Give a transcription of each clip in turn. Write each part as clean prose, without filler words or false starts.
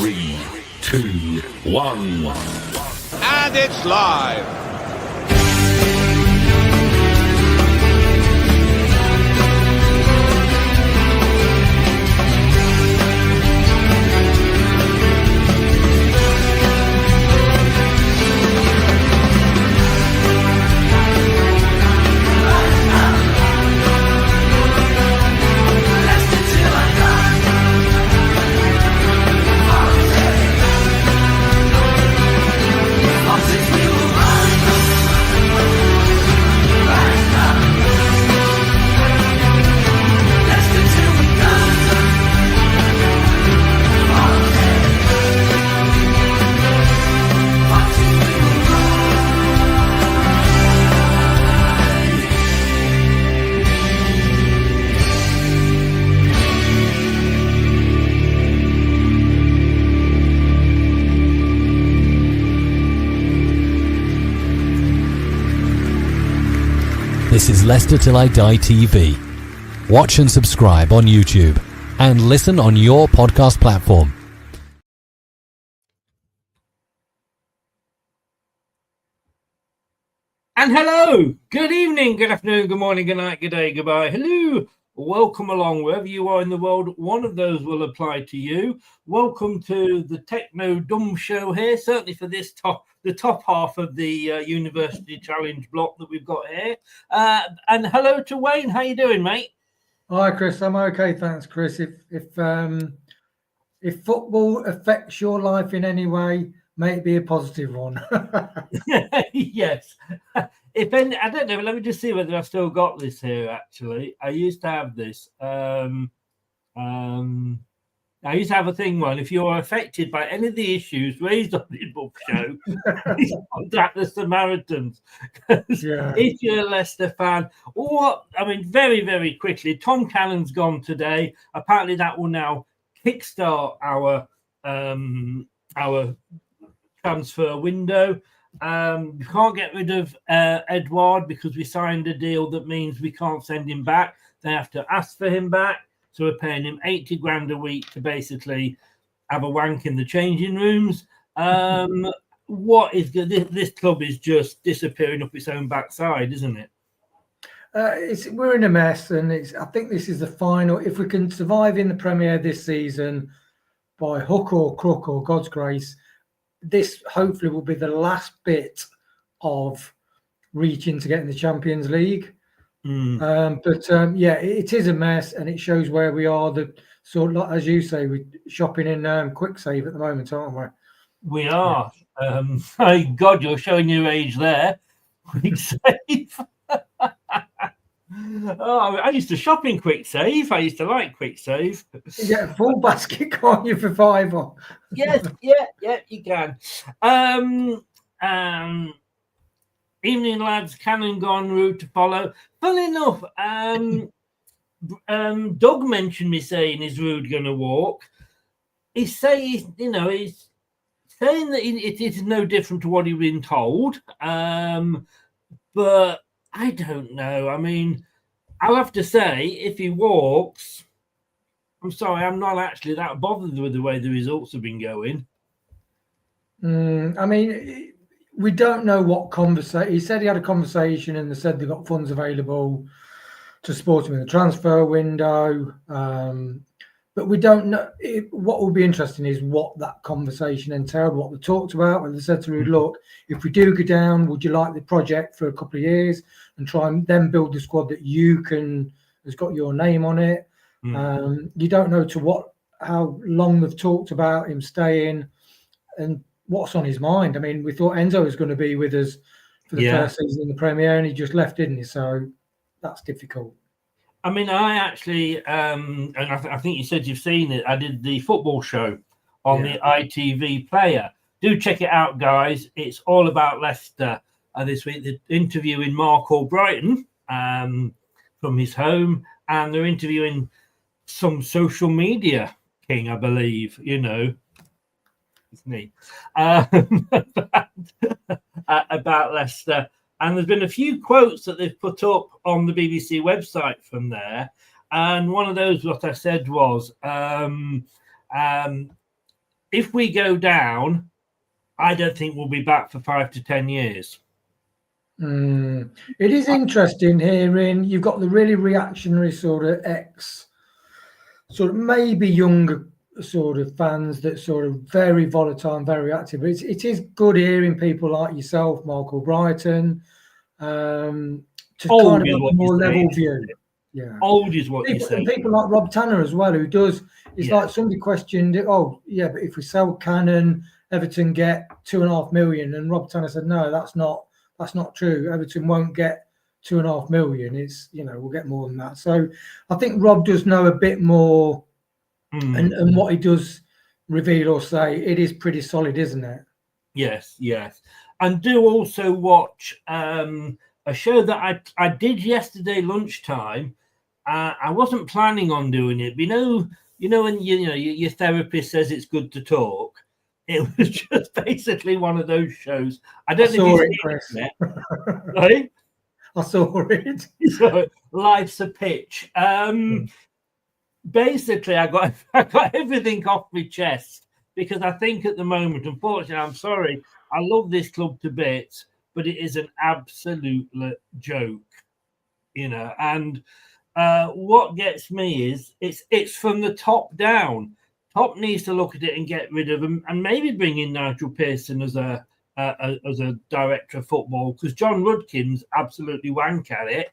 3, 2, 1. And it's live. This is Leicester Till I Die TV. Watch and subscribe on YouTube and listen on your podcast platform. And hello, good evening, good afternoon, good morning, good night, good day, goodbye. Hello, welcome along wherever you are in the world. One of those will apply to you. Welcome to the Techno Dumb Show here, certainly for the top half of the University Challenge block that we've got here. And hello to Wayne. How you doing, mate? Hi, Chris. I'm okay, thanks, Chris. If football affects your life in any way, may it be a positive one. Yes. I don't know. Let me just see whether I've still got this here. Actually, I used to have this. I used to have a thing one. If you are affected by any of the issues raised on this book show, please contact the Samaritans. Yeah. If you're a Leicester fan, very, very quickly, Tom Cannon's gone today. Apparently, that will now kickstart our transfer window. We can't get rid of Edouard because we signed a deal that means we can't send him back. They have to ask for him back. So we're paying him 80 grand a week to basically have a wank in the changing rooms. What is good? This club is just disappearing up its own backside, isn't it? We're in a mess, and I think this is the final. If we can survive in the Premier this season, by hook or crook or God's grace, this hopefully will be the last bit of reaching to get in the Champions League. It is a mess, and it shows where we are. The sort of, like, as you say, we're shopping in Quick Save at the moment, aren't we? We are. My God, you're showing your age there. Quick Save. I used to shop in Quick Save. I used to like Quick Save. You get a full basket, can't you, for £5? Yes, yeah, you can. Evening, lads. Cannon gone, route to follow. Funnily enough, Doug mentioned me saying, is Rude going to walk? He's saying that it is no different to what he's been told. But I don't know. I mean, I'll have to say, if he walks, I'm sorry, I'm not actually that bothered with the way the results have been going. I mean, we don't know what conversation. He said he had a conversation and they said they got funds available to support him in the transfer window. But we don't know. What will be interesting is what that conversation entailed, what they talked about. When they said to him, look, if we do go down, would you like the project for a couple of years and try and then build the squad that has got your name on it? You don't know how long they've talked about him staying and what's on his mind. I mean, we thought Enzo was going to be with us for the first season in the Premier, and he just left, didn't he? So that's difficult. I mean, I actually, and I think you said you've seen it. I did the football show on the ITV Player. Do check it out, guys. It's all about Leicester. This week, they're interviewing Mark Albrighton from his home, and they're interviewing some social media king, I believe. It's me about Leicester, and there's been a few quotes that they've put up on the BBC website from there, and one of those, what I said was, if we go down, I don't think we'll be back for 5 to 10 years. It is interesting hearing you've got the really reactionary sort of sort of maybe younger sort of fans that sort of very volatile and very active. But it is good hearing people like yourself, Michael Brighton, to Old kind of is have a what more you say, level isn't view. it? Yeah, Old is what you people, say. and people like Rob Tanner as well, who does. It's Yeah. like somebody questioned it. Oh, yeah, but if we sell Cannon, Everton get 2.5 million, and Rob Tanner said, no, that's not true. Everton won't get 2.5 million. It's, you know, we'll get more than that. So I think Rob does know a bit more, and what he does reveal or say, it is pretty solid, isn't it? Yes, yes. And do also watch a show that I did yesterday lunchtime. I wasn't planning on doing it, but you know when your therapist says it's good to talk. It was just basically one of those shows. I don't know if you've seen it yet. Right? I saw it. So life's a pitch. Basically, I got everything off my chest because I think at the moment, unfortunately, I'm sorry, I love this club to bits, but it is an absolute joke, you know. And what gets me is it's from the top down. Top needs to look at it and get rid of them, and maybe bring in Nigel Pearson as a director of football, because John Rudkin's absolutely wank at it.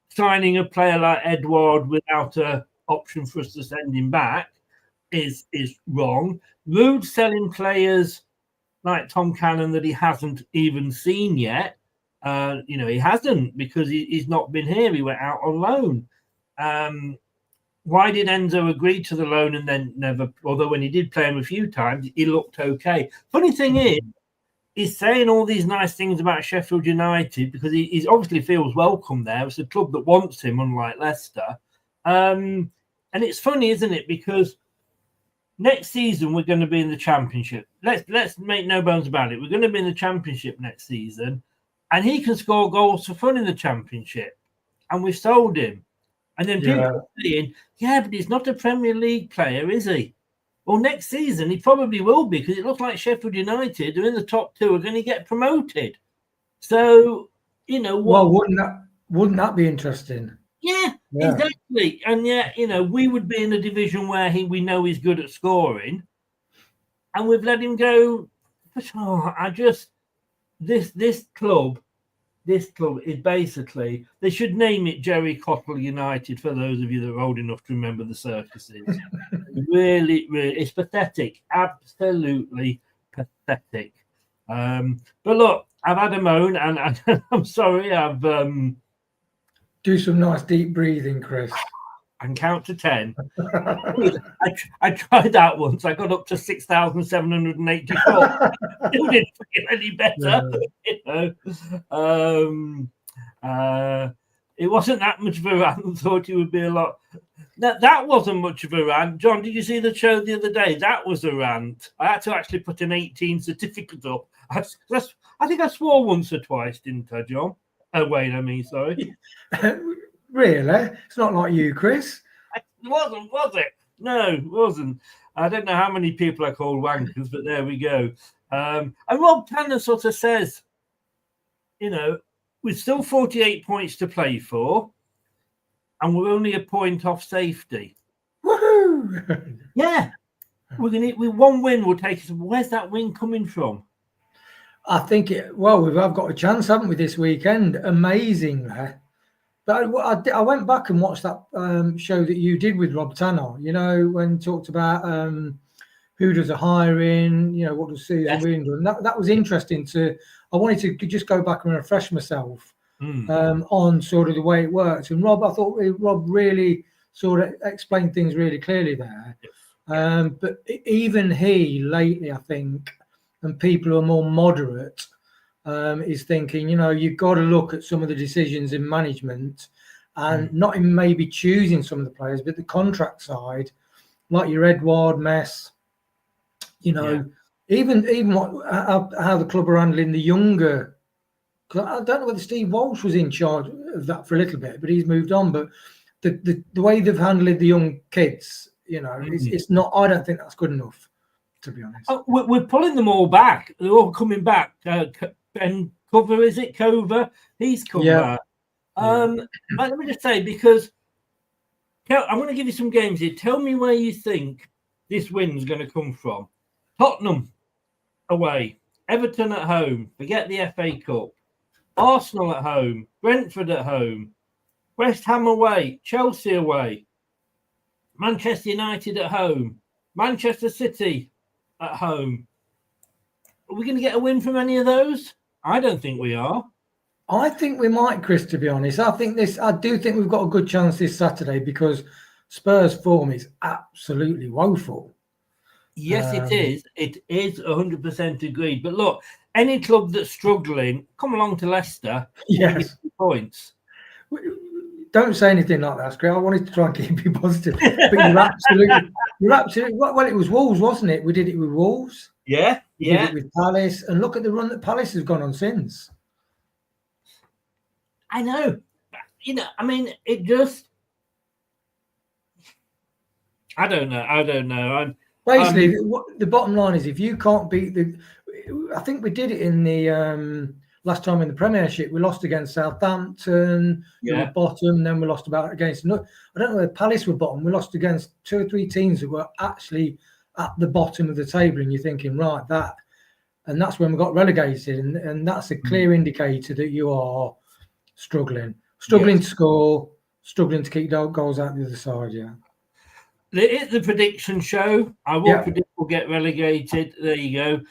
Signing a player like Edward without a option for us to send him back is wrong. Rude selling players like Tom Cannon that he hasn't even seen yet. He hasn't, because he's not been here. He went out on loan. Why did Enzo agree to the loan and then never? Although when he did play him a few times, he looked okay. Funny thing is, he's saying all these nice things about Sheffield United because he obviously feels welcome there. It's a club that wants him, unlike Leicester. And it's funny, isn't it? Because next season we're going to be in the Championship. Let's make no bones about it. We're going to be in the Championship next season, and he can score goals for fun in the Championship. And we've sold him. And then people are saying, yeah, but he's not a Premier League player, is he? Well, next season he probably will be, because it looks like Sheffield United are in the top two, are going to get promoted. So, Well, wouldn't that be interesting? Yeah, exactly. And yet, we would be in a division where we know he's good at scoring, and we've let him go. This club is basically, they should name it Jerry Cottle United, for those of you that are old enough to remember the circuses. Really, it's pathetic. Absolutely pathetic. But look, I've had a moan, and I'm sorry. I've do some nice deep breathing, Chris, and count to 10. I tried that once. I got up to 6,784. Still didn't feel any better. It wasn't that much of a rant. I thought it would be a lot. That wasn't much of a rant. John, did you see the show the other day? That was a rant. I had to actually put an 18 certificate up. I think I swore once or twice, didn't I, John? Wayne, I mean, sorry. Really? It's not like you, Chris. It wasn't, was it? No, it wasn't. I don't know how many people I call wankers, but there we go. And Rob Tanner sort of says, we're still 48 points to play for, and we're only a point off safety. Woohoo! Yeah. With one win will take us. Where's that win coming from? I think we've got a chance, haven't we, this weekend? Amazingly. But I went back and watched that show that you did with Rob Tanner, when he talked about who does the hiring, what does Susan Williams do. And that was interesting I wanted to just go back and refresh myself on sort of the way it works. And I thought Rob really sort of explained things really clearly there. But even he lately, I think, and people who are more moderate, is thinking, you've got to look at some of the decisions in management, and not in maybe choosing some of the players, but the contract side, like your Edward Mess, even how the club are handling the younger. I don't know whether Steve Walsh was in charge of that for a little bit, but he's moved on. But the way they've handled the young kids, it's not. I don't think that's good enough. to be honest. Oh, we're pulling them all back. They're all coming back. Ben Cover, is it Cover? He's come back. But let me just say, because I'm going to give you some games here. Tell me where you think this win's going to come from. Tottenham away, Everton at home. Forget the FA Cup. Arsenal at home, Brentford at home, West Ham away, Chelsea away, Manchester United at home, Manchester City at home. Are we going to get a win from any of those? I don't think we are. I think we might, Chris, to be honest. I do think we've got a good chance this Saturday because Spurs' form is absolutely woeful. Yes, it is. It is 100% agreed. But look, any club that's struggling, come along to Leicester. Yes. Points. Don't say anything like that, Chris. I wanted to try and keep you positive. But you're absolutely. Well, it was Wolves, wasn't it? We did it with Wolves. Yeah. We did it with Palace. And look at the run that Palace has gone on since. I know. I mean, it just... I don't know. Basically, the bottom line is if you can't beat I think we did it in the last time in the Premiership. We lost against Southampton. We were bottom. Then we lost against. I don't know where Palace were bottom. We lost against 2 or 3 teams that were actually at the bottom of the table. And you're thinking, right, and that's when we got relegated. And that's a clear indicator that you are struggling to score, struggling to keep goals out the other side. Yeah. It's the prediction show. I will predict we'll get relegated. There you go.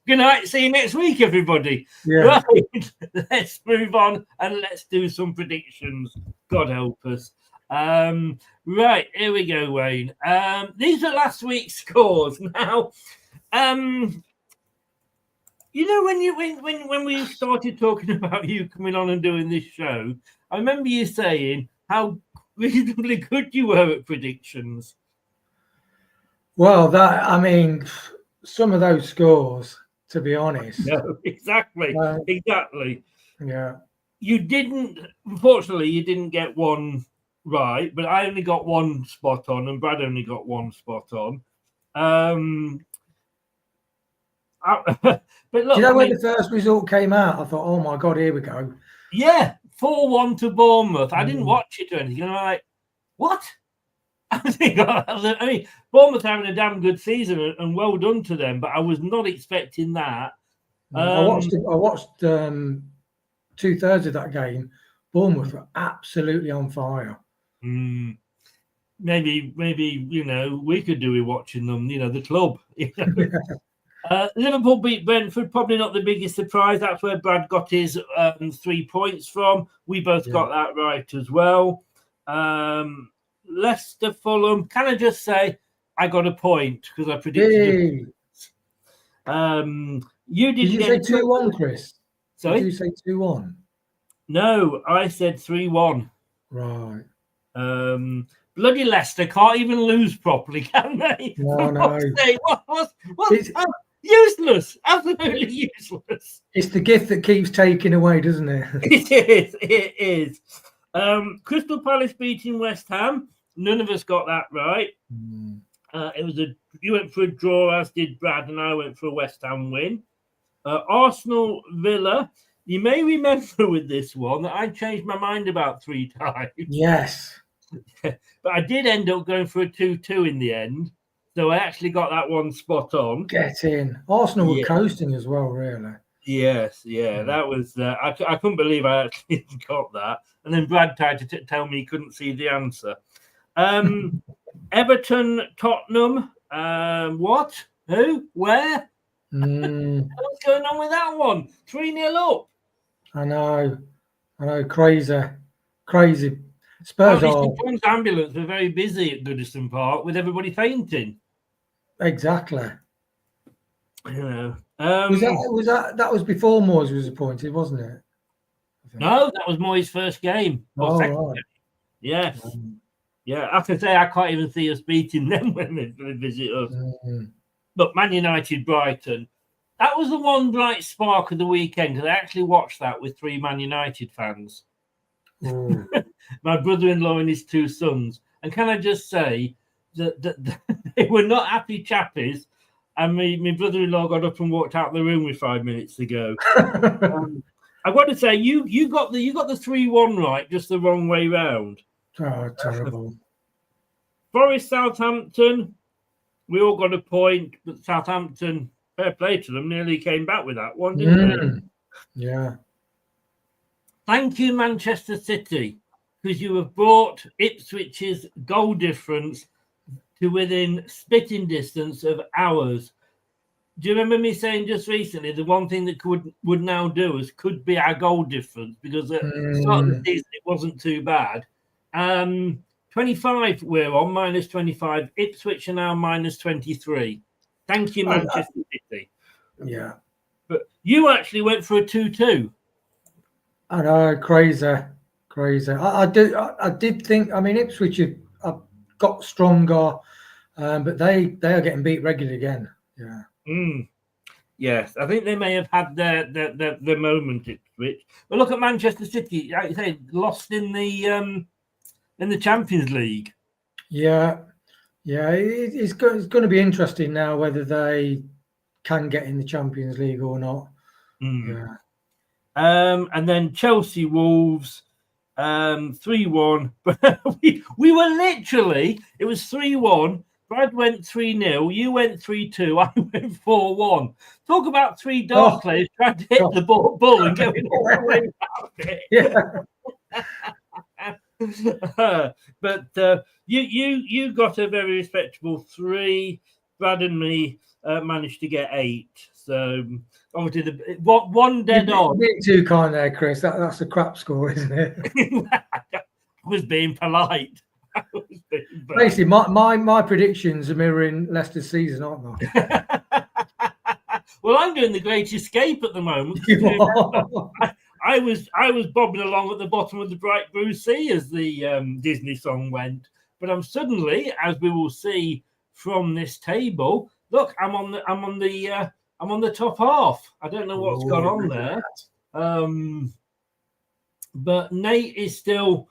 Good night. See you next week, everybody. Yeah. Right. Let's move on and let's do some predictions. God help us. Right. Here we go, Wayne. These are last week's scores. Now, when we started talking about you coming on and doing this show, I remember you saying how reasonably good you were at predictions. Well, some of those scores, to be honest. No, exactly. Yeah. Unfortunately, you didn't get one right, but I only got one spot on and Brad only got one spot on. But look, do you know when the first result came out? I thought, oh my God, here we go. Yeah, 4-1 to Bournemouth. I didn't watch it or anything. I'm like, what? I mean, Bournemouth having a damn good season and well done to them, but I was not expecting that. I watched 2/3 of that game. Bournemouth were absolutely on fire. Maybe we could do with watching them. The club. Liverpool beat Brentford. Probably not the biggest surprise. That's where Brad got his 3 points from. We both got that right as well. Leicester, Fulham. Can I just say I got a point because I predicted it. You did you say 2-1, Chris? Sorry? Did you say 2-1? No, I said 3-1. Right. Bloody Leicester can't even lose properly, can they? No. What's useless. Absolutely useless. It's the gift that keeps taking away, doesn't it? It is. Crystal Palace beating West Ham. None of us got that right. You went for a draw, as did Brad, and I went for a West Ham win. Arsenal Villa. You may remember with this one that I changed my mind about 3 times. Yes. But I did end up going for a 2-2 in the end. So I actually got that one spot on. Get in. Arsenal were coasting as well, really. Yes, that was... I couldn't believe I actually got that. And then Brad tried to tell me he couldn't see the answer. Everton, Tottenham. What? Who? Where? What's going on with that one? 3-0 up. I know. Crazy. Spurs are... ambulance were very busy at Goodison Park with everybody fainting. Exactly. Was that before Moyes was appointed, wasn't it? No, that was Moyes' first game. Right. Yeah. Yeah, I have to say I can't even see us beating them when they visit us. But Man United, Brighton, that was the one bright spark of the weekend because I actually watched that with 3 Man United fans. My brother-in-law and his 2 sons. And can I just say that they were not happy chappies. And my brother-in-law got up and walked out the room with 5 minutes to go. I've got to say, you got the 3-1 right, just the wrong way round. Oh, terrible. Forest Southampton, we all got a point, but Southampton, fair play to them, nearly came back with that one, didn't they? Yeah. Thank you, Manchester City, because you have brought Ipswich's goal difference to within spitting distance of ours. Do you remember me saying just recently the one thing that would now do us could be our goal difference, because at the start of the season it wasn't too bad. 25 we're on, minus 25. Ipswich are now minus 23. Thank you, Manchester City. Yeah. But you actually went for a 2-2. I know, crazy. I did think, I mean, Ipswich have got stronger, but they are getting beat regularly again. Yeah. Yes, I think they may have had their moment, Ipswich. But look at Manchester City, like you say, lost in the Champions League. Yeah. It's going to be interesting now whether they can get in the Champions League or not. Yeah. And then Chelsea Wolves, 3-1. we were literally, it was 3-1. Brad went 3-0. You went 3-2. I went 4-1. Talk about three dart players trying to hit the ball and going all the way around it. Yeah. But you got a very respectable 3. Brad and me managed to get 8. So obviously one dead on. You're being too kind there, Chris. That's a crap score, isn't it? I was being polite. Basically, my predictions are mirroring Leicester's season, aren't they? Well, I'm doing the Great Escape at the moment. I was bobbing along at the bottom of the bright blue sea as the Disney song went, but I'm suddenly, as we will see from this table, look, I'm on the top half. I don't know what's gone on there, but Nate is still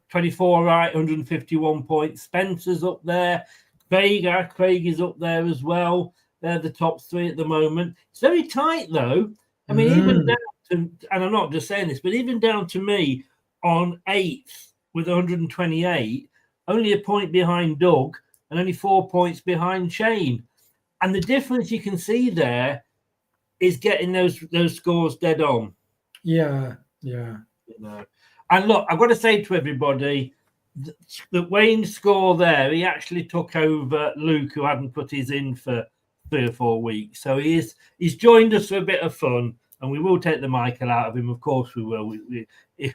24 right, 151 points. Spencer's up there. Craig is up there as well. They're the top 3 at the moment. It's very tight, though. I mean, even down to, and I'm not just saying this, but even down to me on 8th with 128, only a point behind Doug and only 4 points behind Shane. And the difference you can see there is getting those scores dead on. Yeah. You know. And look, I've got to say to everybody that Wayne's score there, he actually took over Luke, who hadn't put his in for 3 or 4 weeks. So he's joined us for a bit of fun, and we will take the Michael out of him. Of course we will. We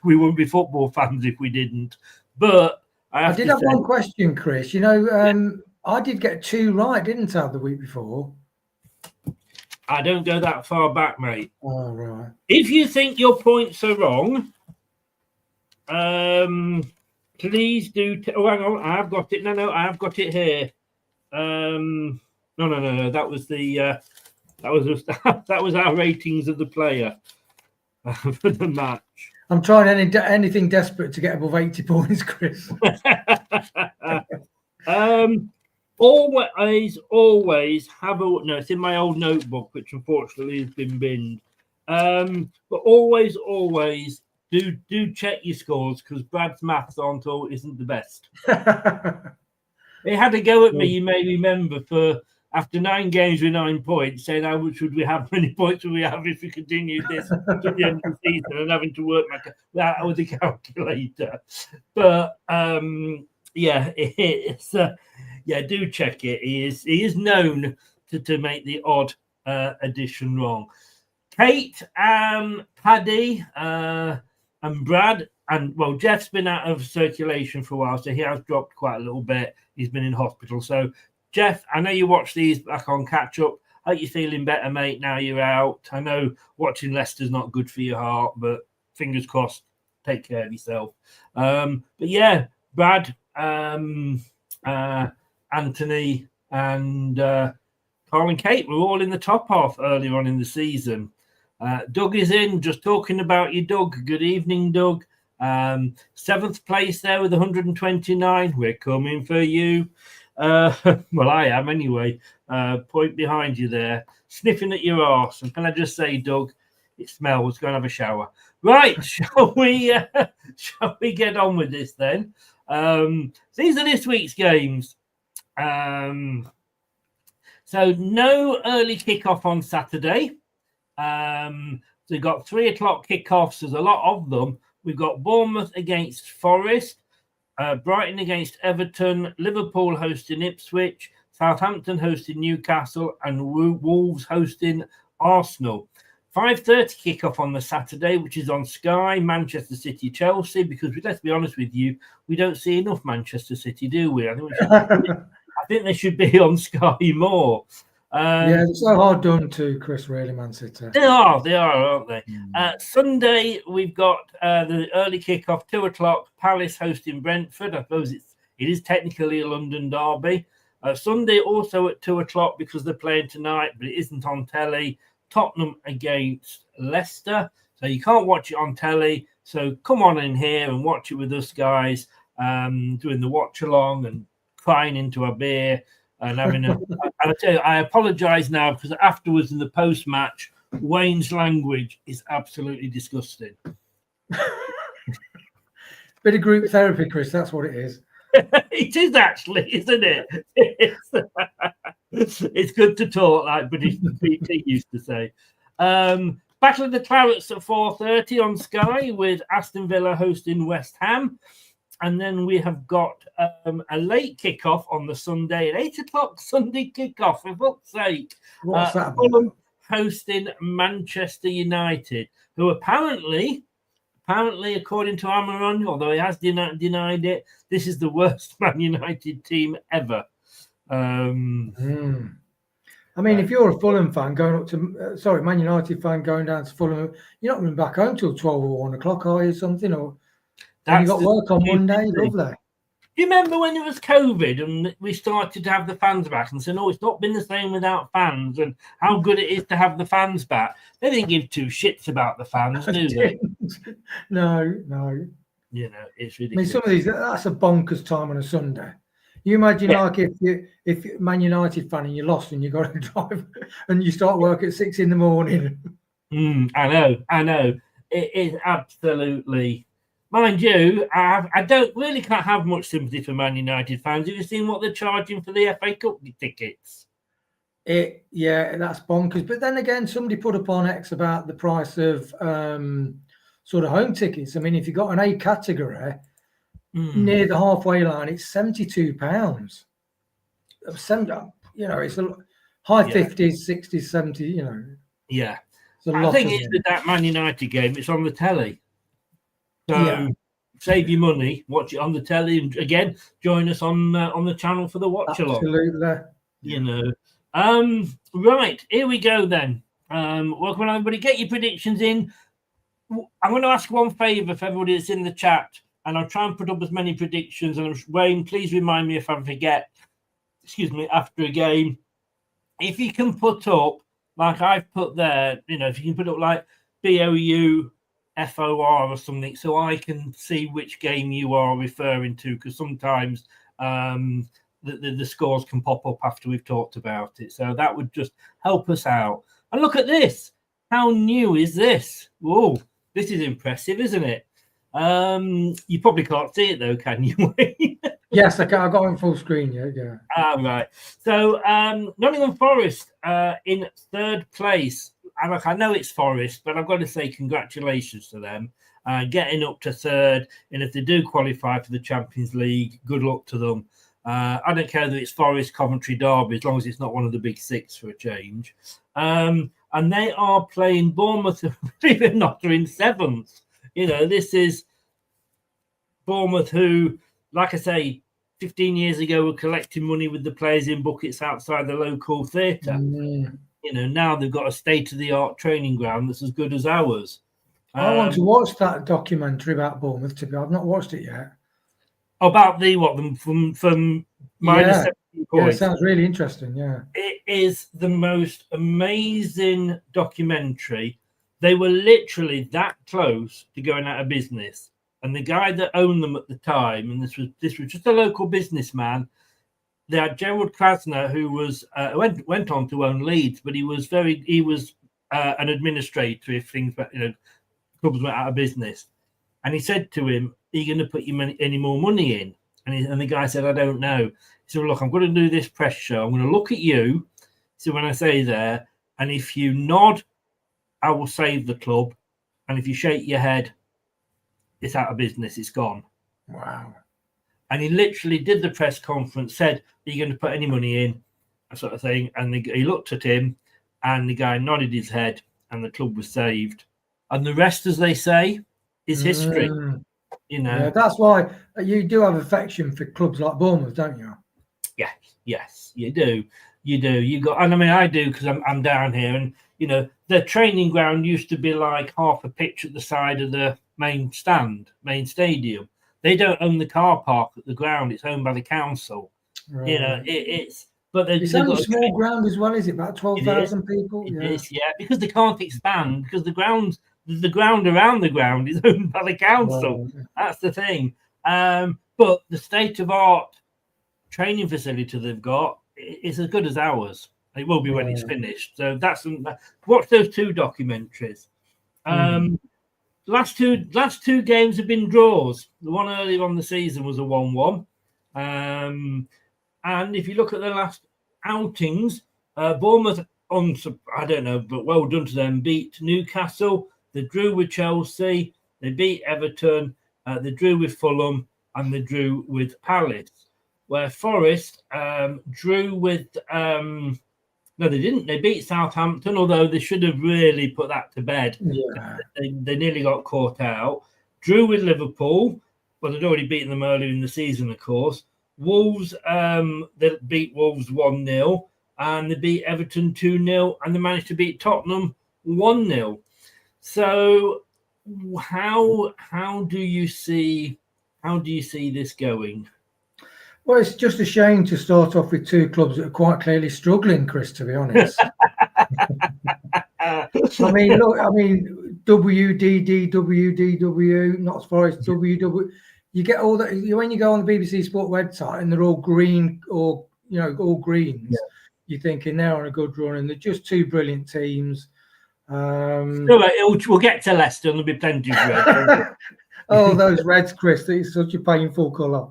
wouldn't be football fans if we didn't. But I did have one question, Chris. You know, I did get 2 right, didn't I, the week before? I don't go that far back, mate. Oh, right. If you think your points are wrong, please do. Oh, hang on, I've got it. No, I've got it here. No. That was that was our ratings of the player for the match. I'm trying anything desperate to get above 80 points, Chris. Always have a no. It's in my old notebook, which unfortunately has been binned. But always do check your scores, because Brad's maths isn't the best. He had a go at me, you may remember, for after 9 games with 9 points, saying how many points would we have if we continued this to the end of the season, and having to work that with the calculator. But do check it. He is known to make the odd addition wrong. Kate, Paddy, and Brad, and well, Jeff's been out of circulation for a while, so he has dropped quite a little bit. He's been in hospital. So, Jeff, I know you watch these back on catch up. Hope you're feeling better, mate, now you're out. I know watching Leicester's not good for your heart, but fingers crossed, take care of yourself. But yeah, Brad, Anthony, and Carl and Kate were all in the top half earlier on in the season. Doug is in, just talking about you, Doug. Good evening, Doug. 7th place there with 129. We're coming for you. Well, I am anyway. Point behind you there, sniffing at your arse. And can I just say, Doug, it smells. Go and have a shower. Right, shall we get on with this then? These are this week's games. So no early kickoff on Saturday. So we've got 3 o'clock kickoffs. There's a lot of them. We've got Bournemouth against Forest, Brighton against Everton, Liverpool hosting Ipswich, Southampton hosting Newcastle, and Wolves hosting Arsenal. 5:30 kickoff on the Saturday, which is on Sky, Manchester City, Chelsea, because let's be honest with you, we don't see enough Manchester City, do we? I think they should be on Sky more. Yeah, it's so hard done to Chris, really, Man City. They are, aren't they? Sunday, we've got the early kickoff, 2 o'clock, Palace hosting Brentford. I suppose it is technically a London derby. Sunday also at 2 o'clock because they're playing tonight, but it isn't on telly. Tottenham against Leicester. So you can't watch it on telly. So come on in here and watch it with us guys, doing the watch along and crying into a beer. And having and I tell you, I apologise now because afterwards in the post match, Wayne's language is absolutely disgusting. Bit of group therapy, Chris. That's what it is. It is actually, isn't it? It's good to talk like British PT used to say. Battle of the Clarets at 4:30 on Sky with Aston Villa hosting West Ham. And then we have got a late kickoff on the Sunday, an 8 o'clock Sunday kickoff, for fuck's sake. What's that about? Fulham hosting Manchester United, who apparently, according to Amaron, although he has denied it, this is the worst Man United team ever. I mean, if you're a Fulham fan going up to, Man United fan going down to Fulham, you're not going back home till 12 or 1 o'clock, are you? Something or. And you got work on Monday, lovely. Do you remember when it was COVID and we started to have the fans back and said, no, it's not been the same without fans and how good it is to have the fans back? They didn't give two shits about the fans, do they? No. You know, it's ridiculous. I mean, some of these, that's a bonkers time on a Sunday. You imagine like if you're Man United fan and you're lost and you got to drive and you start work at 6 a.m. I know. It is absolutely... Mind you, I don't really can't have much sympathy for Man United fans. Have you seen what they're charging for the FA Cup tickets? Yeah, that's bonkers. But then again, somebody put up on X about the price of sort of home tickets. I mean, if you got an A category near the halfway line, it's £72. You know, it's a high 50s, 60s, 70s. You know. Yeah, I think it's that Man United game. It's on the telly. So save your money, watch it on the telly, and again, join us on the channel for the watch along. Absolutely. You know. Right, here we go then. Welcome everybody. Get your predictions in. I'm going to ask one favour for everybody that's in the chat, and I'll try and put up as many predictions. And Wayne, please remind me if I forget. Excuse me, after a game, if you can put up like I've put there, you know, if you can put up like BOU. FOR or something, so I can see which game you are referring to, because sometimes the scores can pop up after we've talked about it. So that would just help us out. And look at this. How new is this? Whoa, this is impressive, isn't it? You probably can't see it though, can you? Yes, I can. I got on full screen. Yeah. Right. So Nottingham Forest in third place. And look, I know it's Forest, but I've got to say congratulations to them getting up to third. And if they do qualify for the Champions League, good luck to them. I don't care that it's Forest, Coventry, Derby, as long as it's not one of the big six for a change. And they are playing Bournemouth, believe it or not, they're in seventh. You know, this is Bournemouth who, like I say, 15 years ago were collecting money with the players in buckets outside the local theatre. You know, now they've got a state-of-the-art training ground that's as good as ours. I want to watch that documentary about Bournemouth. I've not watched it yet. About from minus 17 points. Yeah, it sounds really interesting. Yeah, it is the most amazing documentary. They were literally that close to going out of business, and the guy that owned them at the time, and this was just a local businessman. they had Gerald Krasner, who was went on to own Leeds, but he was an administrator if things, clubs went out of business. And he said to him, "Are you going to put any more money in?" And the guy said, "I don't know." He said, "Well, look, I'm going to do this press show. I'm going to look at you. So when I say there, and if you nod, I will save the club. And if you shake your head, it's out of business. It's gone." Wow. And he literally did the press conference, said, "Are you going to put any money in?" That sort of thing. And he looked at him, and the guy nodded his head, and the club was saved. And the rest, as they say, is history. Yeah, that's why you do have affection for clubs like Bournemouth, don't you? Yes, you do. You got, and I mean, I do because I'm down here, and the training ground used to be like half a pitch at the side of the main stadium. They don't own the car park at the ground; it's owned by the council. Right. It's but it's only a small ground as well, is it? About 12,000 people. It is, because they can't expand because the ground around the ground is owned by the council. Right. That's the thing. But the state-of-art training facility they've got is as good as ours. It will be when it's finished. So watch those two documentaries. Last two games have been draws. The one earlier on the season was a 1-1. And if you look at the last outings, Bournemouth, I don't know, but well done to them, beat Newcastle. They drew with Chelsea. They beat Everton. They drew with Fulham, and they drew with Palace. Where Forest drew with no, they didn't. They beat Southampton, although they should have really put that to bed. Yeah. They nearly got caught out. Drew with Liverpool, but they'd already beaten them earlier in the season, of course. Wolves, they beat Wolves 1-0, and they beat Everton 2-0, and they managed to beat Tottenham 1-0. So, how do you see this going? Well, it's just a shame to start off with two clubs that are quite clearly struggling, Chris, to be honest. I mean, look, WDDWDW, not as far as WW. You get all that when you go on the BBC Sport website and they're all green or, all greens. Yeah. You're thinking they're on a good run, and they're just two brilliant teams. We'll get to Leicester, and there'll be plenty of red. Oh, those Reds, Chris, it's such a painful colour.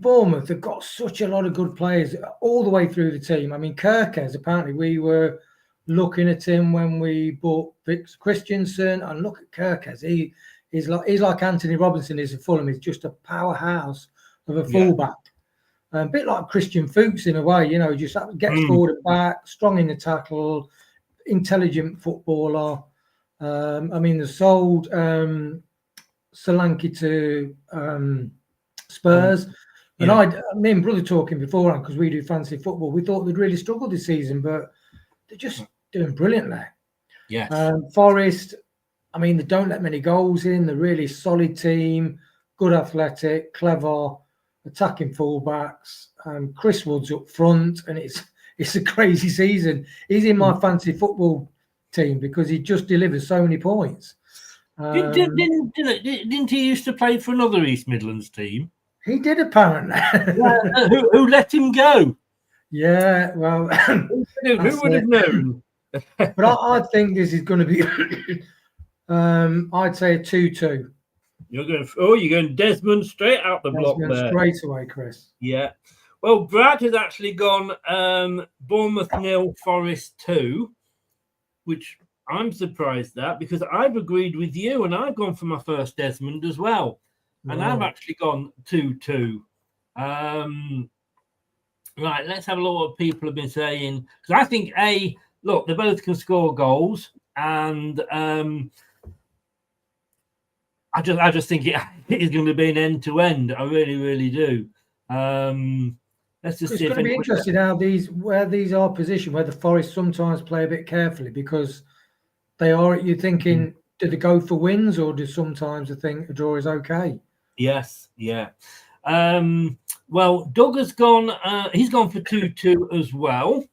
Bournemouth have got such a lot of good players all the way through the team. I mean, Kirkes, apparently we were looking at him when we bought Christensen, and look at Kirkes. He's like Anthony Robinson is at Fulham. He's just a powerhouse of a fullback. A bit like Christian Fuchs in a way, just gets forward and back, strong in the tackle, intelligent footballer. They sold Solanke to Spurs. And me and brother talking beforehand, because we do fancy football, we thought they'd really struggled this season, but they're just doing brilliantly. Yes. Forest, they don't let many goals in. They're a really solid team, good athletic, clever, attacking fullbacks. Chris Wood's up front, and it's a crazy season. He's in my fancy football team because he just delivers so many points. Didn't he used to play for another East Midlands team? He did, apparently. Who let him go? Yeah, well, who would have known? But I think this is going to be, I'd say a 2-2. You're going Desmond straight out the block there. Straight away, Chris. Yeah. Well, Brad has actually gone Bournemouth 0, Forest 2, which I'm surprised at because I've agreed with you and I've gone for my first Desmond as well. And I've actually gone 2-2. Right, let's have a look at what people have been saying. Because I think, look, they both can score goals. And I just think it is going to be an end-to-end. I really, really do. Let's just see. It's going to be interesting where these are positioned, where the Forest sometimes play a bit carefully because they are. You're thinking, do they go for wins or do sometimes they think a draw is okay? Yes, yeah. Well, Doug has gone. He's gone for 2-2 as well.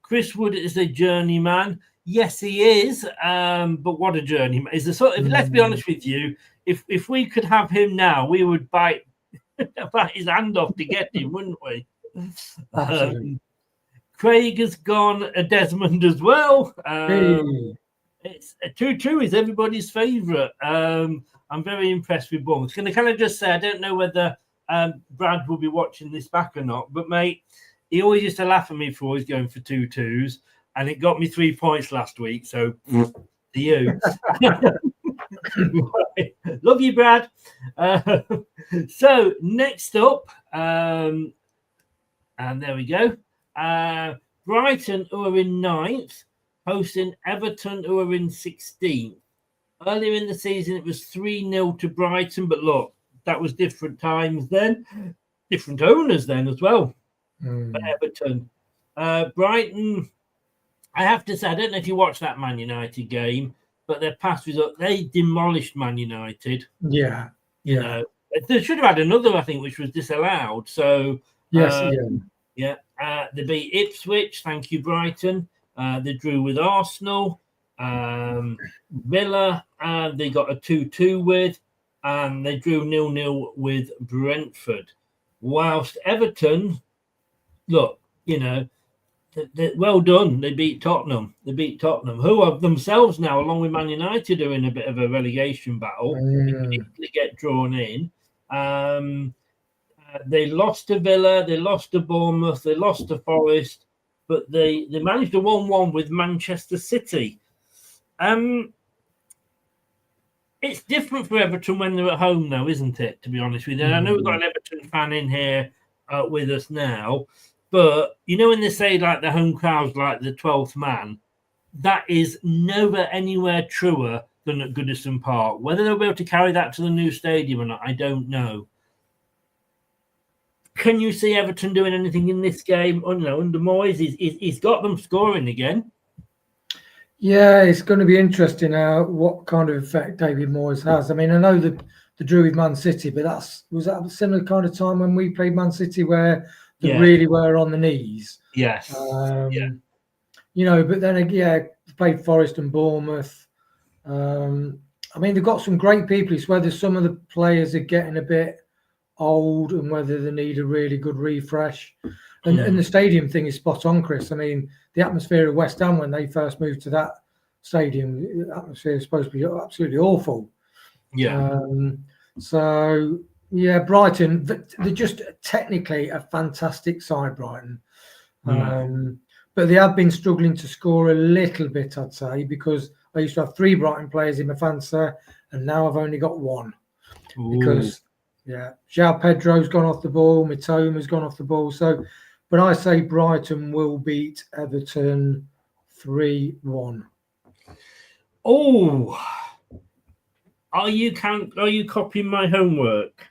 Chris Wood is a journeyman. Yes, he is. But what a journey! Is the sort of, let's be honest with you. If we could have him now, we would bite his hand off to get him, wouldn't we? Absolutely. Craig has gone a Desmond as well. Hey. It's a 2-2 is everybody's favourite. I'm very impressed with Bournemouth. Can I just say, I don't know whether Brad will be watching this back or not, but mate, he always used to laugh at me for always going for 2-2s, and it got me 3 points last week. So to you. Love you, Brad. So next up, and there we go. Brighton, who are in 9th, hosting Everton, who are in 16th. Earlier in the season, it was 3-0 to Brighton, but look, that was different times then, different owners then as well for Everton. Brighton, I have to say, I don't know if you watched that Man United game, but their past result, they demolished Man United. Yeah. You know, they should have had another, I think, which was disallowed. So, Yes, they beat Ipswich. Thank you, Brighton. They drew with Arsenal. Villa, they got a 2-2 with, and they drew 0-0 with Brentford. Whilst Everton, look, you know, well done. They beat Tottenham. Who are themselves now, along with Man United, are in a bit of a relegation battle. They get drawn in. They lost to Villa. They lost to Bournemouth. They lost to Forest. But they managed a 1-1 with Manchester City. It's different for Everton when they're at home, though, isn't it? To be honest with you, I know we've got an Everton fan in here with us now, but you know when they say like the home crowd's like the 12th man, that is never anywhere truer than at Goodison Park. Whether they'll be able to carry that to the new stadium or not, I don't know. Can you see Everton doing anything in this game? Oh, no, under Moyes, he's got them scoring again. Yeah, it's going to be interesting what kind of effect David Moyes has. I mean, I know the drew with Man City, but was that a similar kind of time when we played Man City where they really were on the knees? Yes. You know, but then again, played Forest and Bournemouth. I mean, they've got some great people. It's whether some of the players are getting a bit old and whether they need a really good refresh. And the stadium thing is spot on, Chris. I mean, the atmosphere of West Ham when they first moved to that stadium, the atmosphere is supposed to be absolutely awful. Yeah. So, yeah, Brighton, they're just technically a fantastic side, Brighton. But they have been struggling to score a little bit, I'd say, because I used to have 3 Brighton players in my fantasy, and now I've only got 1. Because, João Pedro's gone off the ball, Mitoma's gone off the ball. So, but I say Brighton will beat Everton 3-1. Oh, are you copying my homework?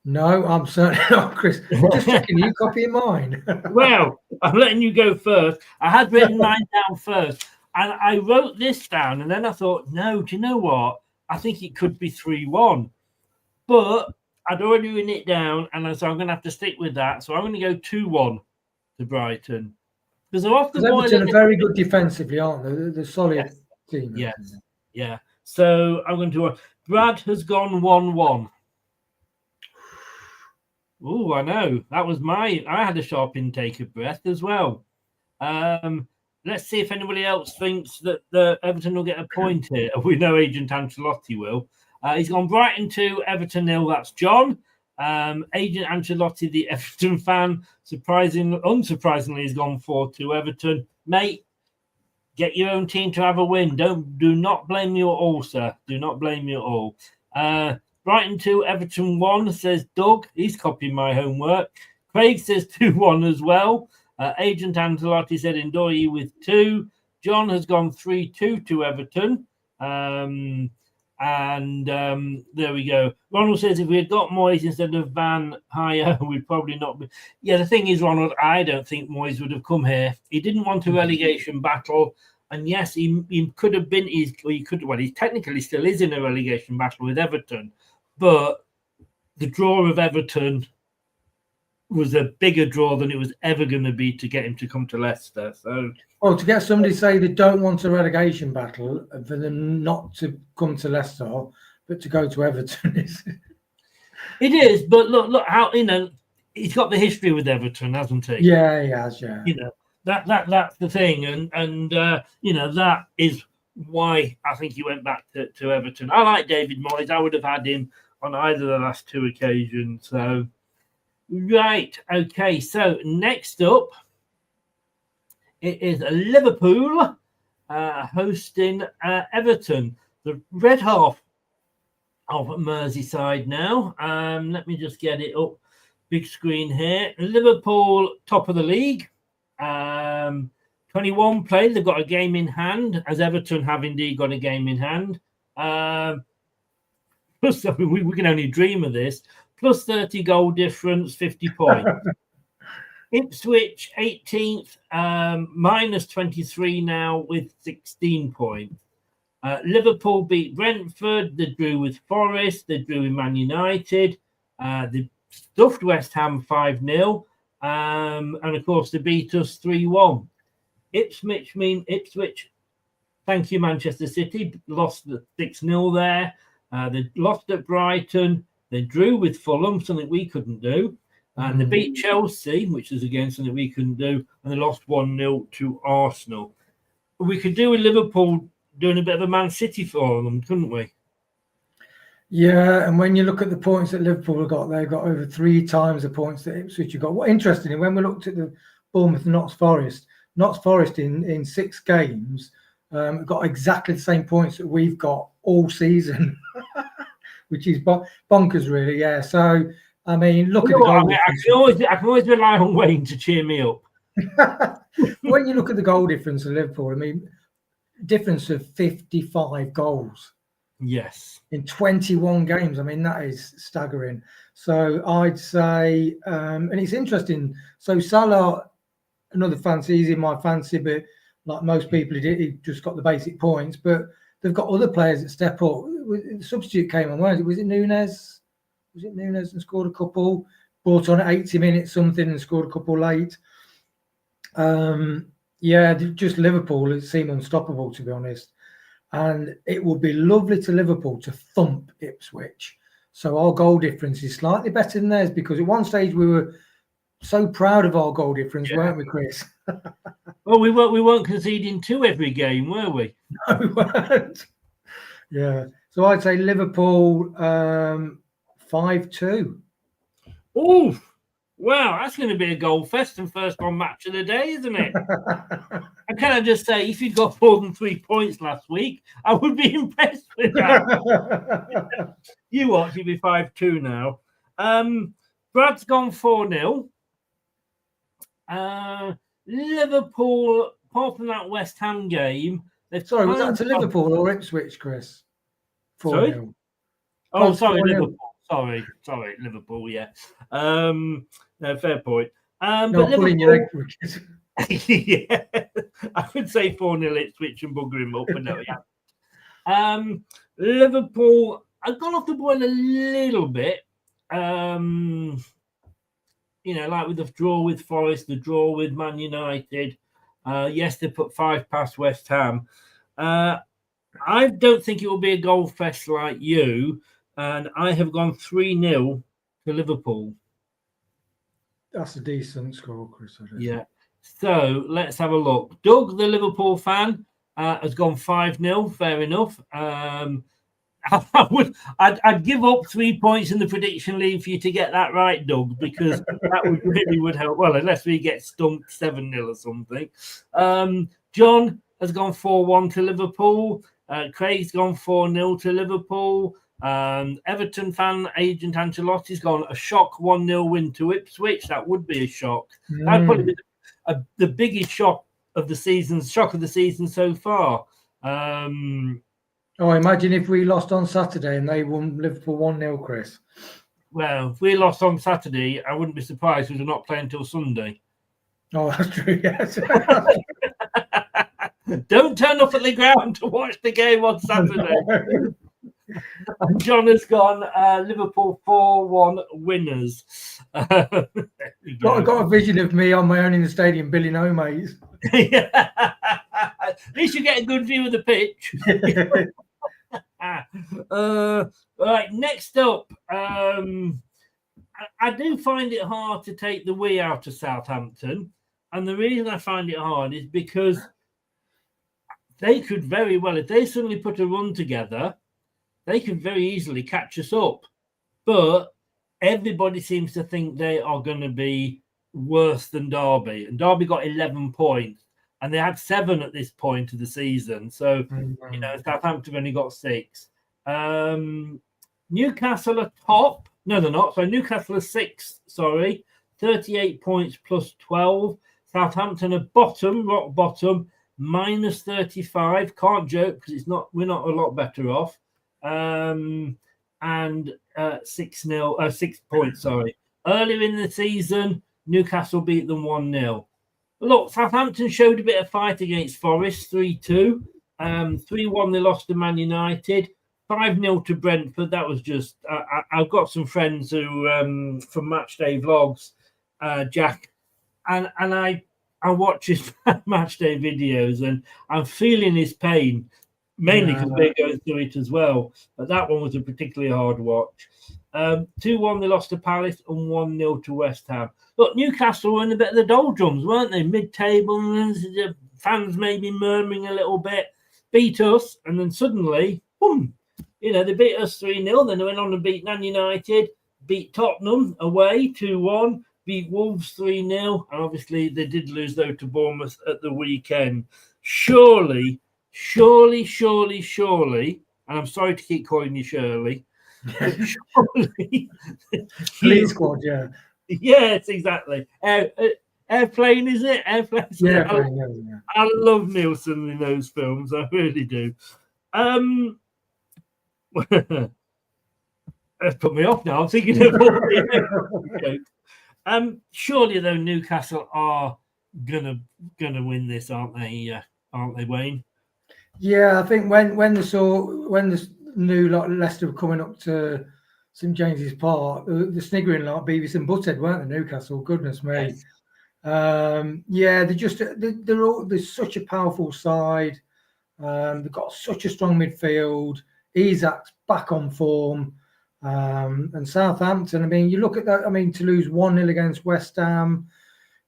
No, I'm certainly not, Chris. Just checking, you copying mine? Well, I'm letting you go first. I had written mine down first, and I wrote this down, and then I thought, no, do you know what? I think it could be 3-1. But I'd already written it down, and so I'm going to have to stick with that. So I'm going to go 2-1 to Brighton. Because they're off the ball. Everton are very good defensively, aren't they? They're solid team. Yes. Yeah. So I'm going to. Brad has gone 1-1. Oh, I know. That was I had a sharp intake of breath as well. Let's see if anybody else thinks that the Everton will get a point here. We know Agent Ancelotti will. He's gone Brighton 2, Everton 0. That's John. Agent Ancelotti, the Everton fan, unsurprisingly, has gone 4-2 Everton. Mate, get your own team to have a win. Do not blame me at all, sir. Do not blame me at all. Brighton 2, Everton 1, says Doug. He's copying my homework. Craig says 2-1 as well. Agent Ancelotti said Ndoye with 2. John has gone 3-2 to Everton. There we go. Ronald says if we had got Moyes instead of Van Hire, we'd probably not be. Yeah, the thing is, Ronald, I don't think Moyes would have come here. He didn't want a relegation battle. And yes, he could have been. He technically still is in a relegation battle with Everton. But the draw of Everton was a bigger draw than it was ever going to be to get him to come to Leicester. So, well, to get somebody to say they don't want a relegation battle, for them not to come to Leicester, but to go to Everton is. It is, but look how, he's got the history with Everton, hasn't he? Yeah, he has. Yeah. That's the thing, and that is why I think he went back to Everton. I like David Moyes. I would have had him on either of the last two occasions. So, right, okay. So next up, it is Liverpool hosting Everton, the red half of Merseyside now. Let me just get it up. Big screen here. Liverpool, top of the league. 21 played. They've got a game in hand, as Everton have indeed got a game in hand. Plus, we can only dream of this. Plus 30 goal difference, 50 points. Ipswich, 18th, minus 23 now with 16 points. Liverpool beat Brentford. They drew with Forest. They drew with Man United. They stuffed West Ham 5-0. And, of course, they beat us 3-1. Ipswich, thank you, Manchester City, lost the 6-0 there. They lost at Brighton. They drew with Fulham, something we couldn't do. And they beat Chelsea, which is, again, something we couldn't do. And they lost 1-0 to Arsenal. We could do with Liverpool doing a bit of a Man City for them, couldn't we? Yeah, and when you look at the points that Liverpool have got, they've got over 3 times the points that Ipswich have got. What interesting, when we looked at the Bournemouth and Notts Forest in 6 games got exactly the same points that we've got all season, which is bonkers, really. Yeah. So I mean, look at the goal difference. I can always rely on Wayne to cheer me up. When you look at the goal difference of Liverpool, I mean, difference of 55 goals. Yes. In 21 games. I mean, that is staggering. So I'd say, and it's interesting. So Salah, another fancy, he's in my fancy, but like most people, he just got the basic points. But they've got other players that step up. The substitute came on. Was it Nunes? Was it Nunes and scored a couple? Brought on at 80 minutes something and scored a couple late. Yeah, just Liverpool, it seemed unstoppable, to be honest. And it would be lovely to Liverpool to thump Ipswich. So our goal difference is slightly better than theirs, because at one stage we were so proud of our goal difference, weren't we, Chris? Well, we weren't conceding 2 every game, were we? No, we weren't. Yeah. So I'd say Liverpool 5-2. Oh, wow, that's going to be a goal fest and first on match of the day, isn't it? And can I just say, if you'd got more than 3 points last week, I would be impressed with that. You watch, it'll be 5-2 now. Brad's gone 4-0. Liverpool, apart from that West Ham game, sorry, was that to Liverpool or Ipswich, Chris? 4-0. Sorry? Oh, sorry, 4-0. Liverpool. Sorry, Liverpool, yeah. No, fair point. No, but pulling your leg, yeah, I would say 4-0 Ipswich and bugger him up, but no, yeah. Liverpool, I've gone off the boil a little bit. Like with the draw with Forest, the draw with Man United. Yes, they put 5 past West Ham. I don't think it will be a goal fest like you, and I have gone 3-0 to Liverpool. That's a decent score, Chris. Yeah. So let's have a look. Doug, the Liverpool fan, has gone 5-0. Fair enough. I'd give up 3 points in the prediction league for you to get that right, Doug, because that would help. Well, unless we get stumped 7-0 or something. John has gone 4-1 to Liverpool. Craig's gone 4-0 to Liverpool. Everton fan agent Ancelotti's gone a shock 1-0 win to Ipswich. That would be a shock. That'd probably be the biggest shock of the season so far. Oh, imagine if we lost on Saturday and they won Liverpool 1-0, Chris. Well, if we lost on Saturday, I wouldn't be surprised because we're not playing till Sunday. Oh, that's true, yes. Don't turn up at the ground to watch the game on Saturday. And John has gone Liverpool 4-1 winners. Got a vision of me on my own in the stadium, Billy No Mates. At least you get a good view of the pitch. Right, next up, I do find it hard to take the we out of Southampton. And the reason I find it hard is because they could very well, if they suddenly put a run together, they could very easily catch us up. But everybody seems to think they are going to be worse than Derby. And Derby got 11 points. And they had 7 at this point of the season. So, you know, Southampton only got 6. Newcastle are top. No, they're not. So Newcastle are 6th, 38 points plus 12. Southampton are bottom, rock bottom, minus 35. Can't joke because we're not a lot better off. And 6 points, Earlier in the season, Newcastle beat them 1-0. Look, Southampton showed a bit of fight against Forest, 3-2. 3-1, they lost to Man United. 5-0 to Brentford. That was just... I've got some friends who from Matchday Vlogs, Jack, and I watch his Matchday videos, and I'm feeling his pain, mainly because they go through it as well. But that one was a particularly hard watch. 2-1, they lost to Palace, and 1-0 to West Ham. Look, Newcastle were in a bit of the doldrums, weren't they? Mid-table, the fans maybe murmuring a little bit. Beat us, and then suddenly, boom, you know, they beat us 3-0. Then they went on and beat Man United, beat Tottenham away 2-1, beat Wolves 3-0, and obviously they did lose, though, to Bournemouth at the weekend. Surely, and I'm sorry to keep calling you Shirley, but surely... Fleet Squad, yeah. Yes, exactly. Airplane, is it? Airplane. Yeah, I love Nielsen in those films. I really do. That's put me off now. I'm thinking of surely though Newcastle are gonna win this, aren't they? Aren't they, Wayne? Yeah, I think when the new Leicester were coming up to St James's Park, the sniggering like Beavis and Butthead, weren't they? Newcastle, goodness me. Yes. They're such a powerful side. They've got such a strong midfield. Isak's back on form. And Southampton, I mean, you look at that, I mean, to lose 1-0 against West Ham,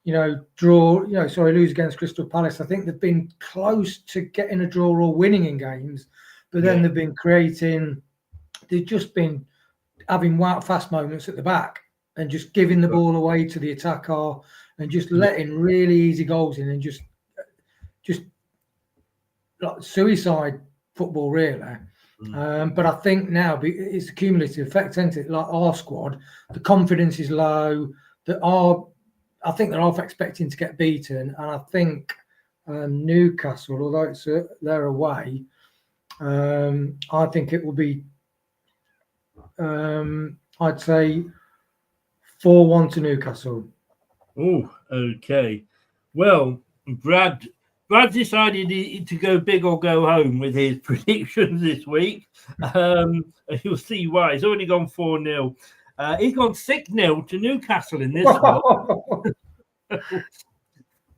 lose against Crystal Palace. I think they've been close to getting a draw or winning in games, but then they've just been having fast moments at the back and just giving the ball away to the attacker and just letting really easy goals in and just like suicide football, really. But I think now it's a cumulative effect, isn't it? Like our squad, the confidence is low. I think they're half expecting to get beaten, and I think Newcastle, although it's they're away, I think it will be. I'd say 4-1 to Newcastle. Oh, okay. Well, Brad decided to go big or go home with his predictions this week. You'll see why. He's already gone 4-0. He's gone 6-0 to Newcastle in this one.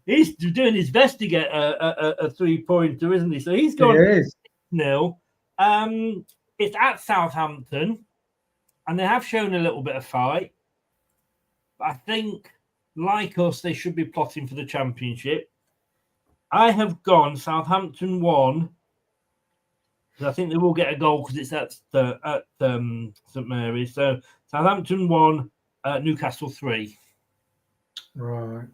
He's doing his best to get a 3-pointer, isn't he? So he's gone 6-0. It's at Southampton, and they have shown a little bit of fight. I think, like us, they should be plotting for the championship. I have gone Southampton 1. I think they will get a goal because it's at St Mary's. So Southampton 1, Newcastle 3. Right.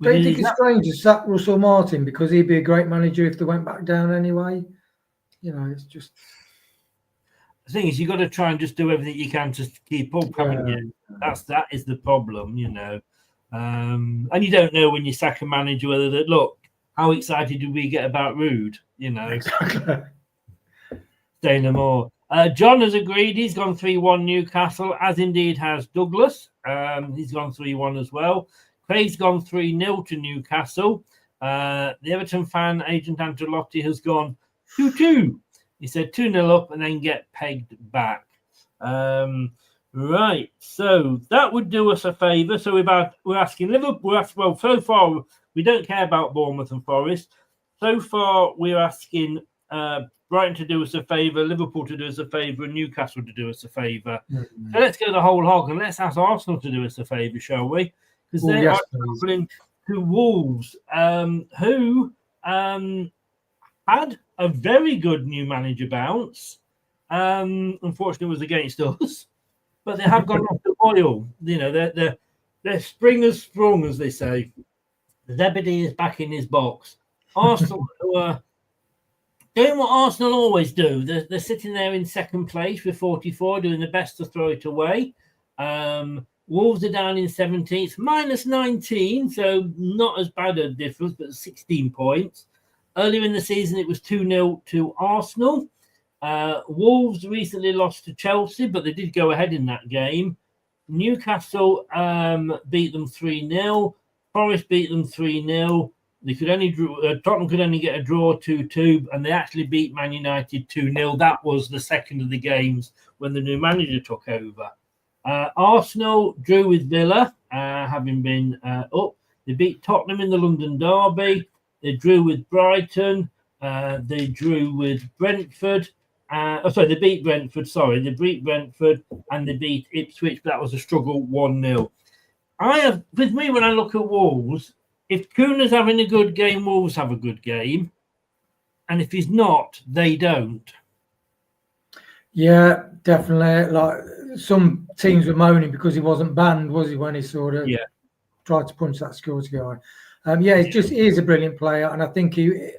Don't you think it's strange to sack Russell Martin because he'd be a great manager if they went back down anyway? You know, it's just... The thing is, you've got to try and just do everything you can to keep up, haven't you? That is the problem, you know. And you don't know when you sack a manager whether that, look, how excited did we get about Rude? You know. Exactly. Say no more. John has agreed. He's gone 3-1 Newcastle, as indeed has Douglas. He's gone 3-1 as well. Craig's gone 3-0 to Newcastle. The Everton fan, Agent Angelotti, has gone 2-2. He said 2-0 up and then get pegged back. Right, so that would do us a favour. So we're asking Liverpool. Well, so far we don't care about Bournemouth and Forest. So far we're asking Brighton to do us a favour, Liverpool to do us a favour, and Newcastle to do us a favour. Mm-hmm. So let's go the whole hog and let's ask Arsenal to do us a favour, shall we? Because they are travelling to Wolves, who had a very good new manager bounce. Unfortunately, it was against us, but they have gone off the boil. You know, their spring has sprung, as they say. Zebedee is back in his box. Arsenal, who are doing what Arsenal always do. They're sitting there in second place with 44, doing the best to throw it away. Wolves are down in 17th, minus 19, so not as bad a difference, but 16 points. Earlier in the season, it was 2-0 to Arsenal. Wolves recently lost to Chelsea, but they did go ahead in that game. Newcastle beat them 3-0. Forest beat them 3-0. They could only Tottenham could only get a draw 2-2, and they actually beat Man United 2-0. That was the second of the games when the new manager took over. Arsenal drew with Villa, having been up. They beat Tottenham in the London Derby. They drew with Brighton. They drew with Brentford. They beat Brentford. They beat Brentford and they beat Ipswich. But that was a struggle, 1-0. With me, when I look at Wolves, if Kuna's having a good game, Wolves have a good game. And if he's not, they don't. Yeah, definitely. Like some teams were moaning because he wasn't banned, was he, when he sort of tried to punch that security guy. He is a brilliant player, and I think there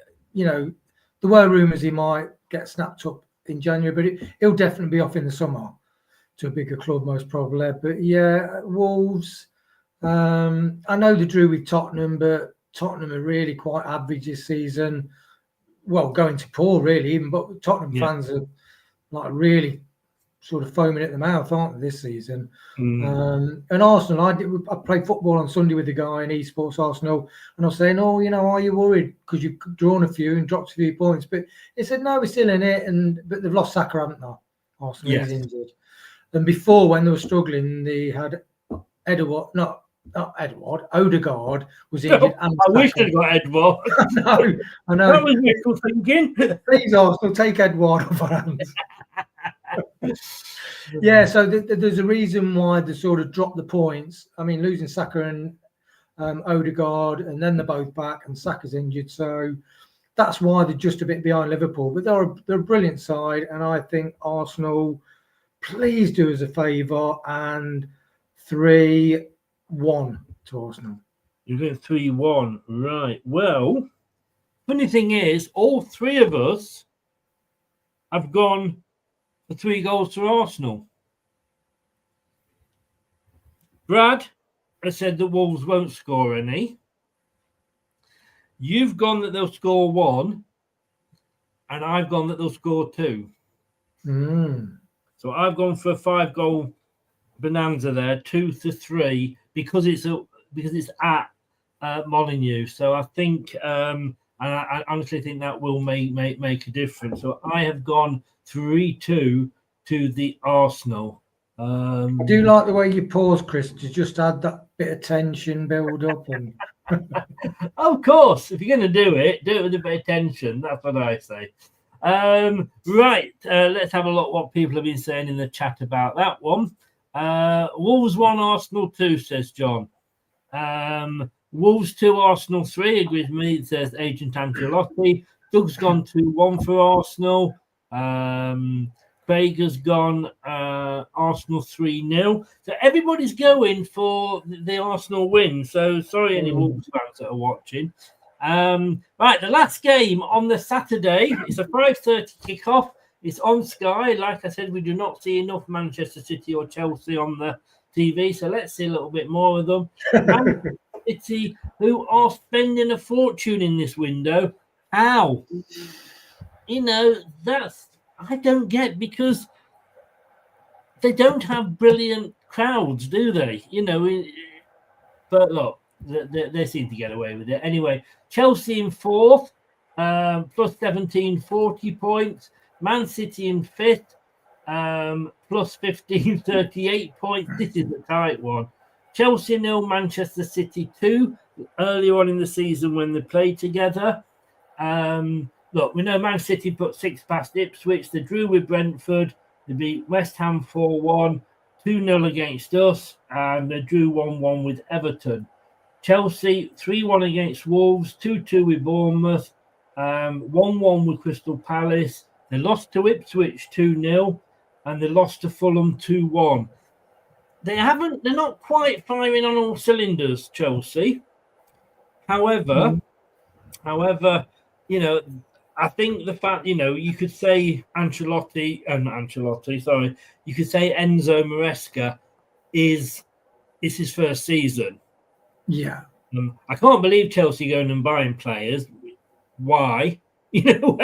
were rumours he might get snapped up in January, but he'll definitely be off in the summer to a bigger club, most probably. But yeah, Wolves. I know they drew with Tottenham, but Tottenham are really quite average this season. Well, going to poor really, even, but Tottenham fans are like really sort of foaming at the mouth, aren't they, this season? And Arsenal, I played football on Sunday with the guy in eSports Arsenal, and I was saying, are you worried because you've drawn a few and dropped a few points? But he said, no, we're still in it, but they've lost Saka, haven't they? Arsenal is injured. And before, when they were struggling, they had Odegaard was injured. I wish they'd got Edouard. I know. That was wishful thinking. Please, Arsenal, take Edouard off our hands. So there's a reason why they sort of dropped the points. I mean, losing Saka and Odegaard, and then they're both back, and Saka's injured, so that's why they're just a bit behind Liverpool. But they're a brilliant side, and I think Arsenal, please do us a favour and 3-1 to Arsenal. You're going 3-1, right? Well, funny thing is, all three of us have gone for 3 goals to Arsenal. Brad has said that Wolves won't score any. You've gone that they'll score 1, and I've gone that they'll score 2. So I've gone for a 5-goal bonanza there, 2-3, because it's at Molineux. So I think, and I honestly think that will make a difference. So I have gone 3-2 to the Arsenal. I do like the way you pause, Chris, to just add that bit of tension, build up, and of course, if you're going to do it with a bit of tension. That's what I say. Right, let's have a look what people have been saying in the chat about that one. Wolves 1, Arsenal 2, says John. Wolves 2, Arsenal 3, agrees with me, says Agent Ancelotti. Doug's gone 2-1 for Arsenal. Craig has gone Arsenal 3-0. So everybody's going for the Arsenal win. So sorry, any Wolves fans that are watching. Right, the last game on the Saturday. It's a 5:30 kickoff. It's on Sky. Like I said, we do not see enough Manchester City or Chelsea on the TV, so let's see a little bit more of them. Man City, who are spending a fortune in this window. How? I don't get, because they don't have brilliant crowds, do they? But look, they seem to get away with it. Anyway, Chelsea in 4th, plus 17, 40 points. Man City in 5th, plus 15, 38 points. This is a tight one. Chelsea 0, Manchester City 2, earlier on in the season when they played together. Look, we know Man City put 6 past Ipswich. They drew with Brentford. They beat West Ham 4-1, 2-0 against us, and they drew 1-1 with Everton. Chelsea 3-1 against Wolves, 2-2 with Bournemouth, 1-1 with Crystal Palace. They lost to Ipswich 2-0, and they lost to Fulham 2-1. They're not quite firing on all cylinders, Chelsea. However, you know, I think the fact, you know, you could say you could say Enzo Maresca is his first season. Yeah. I can't believe Chelsea going and buying players. Why? You know,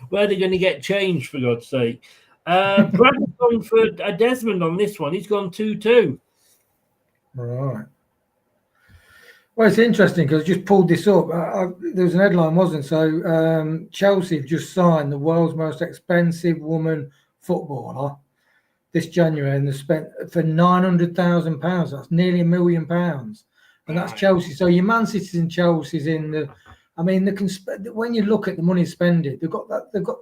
where are they going to get change, for God's sake? Brad's gone for Desmond on this one. He's gone 2-2. Right. Well, it's interesting because I just pulled this up. There was an headline, wasn't so? Chelsea have just signed the world's most expensive woman footballer this January, and they spent for £900,000. That's nearly £1 million, and that's Chelsea. So your Man City's and Chelsea's in the. I mean, they can when you look at the money spending, they've got that. They've got.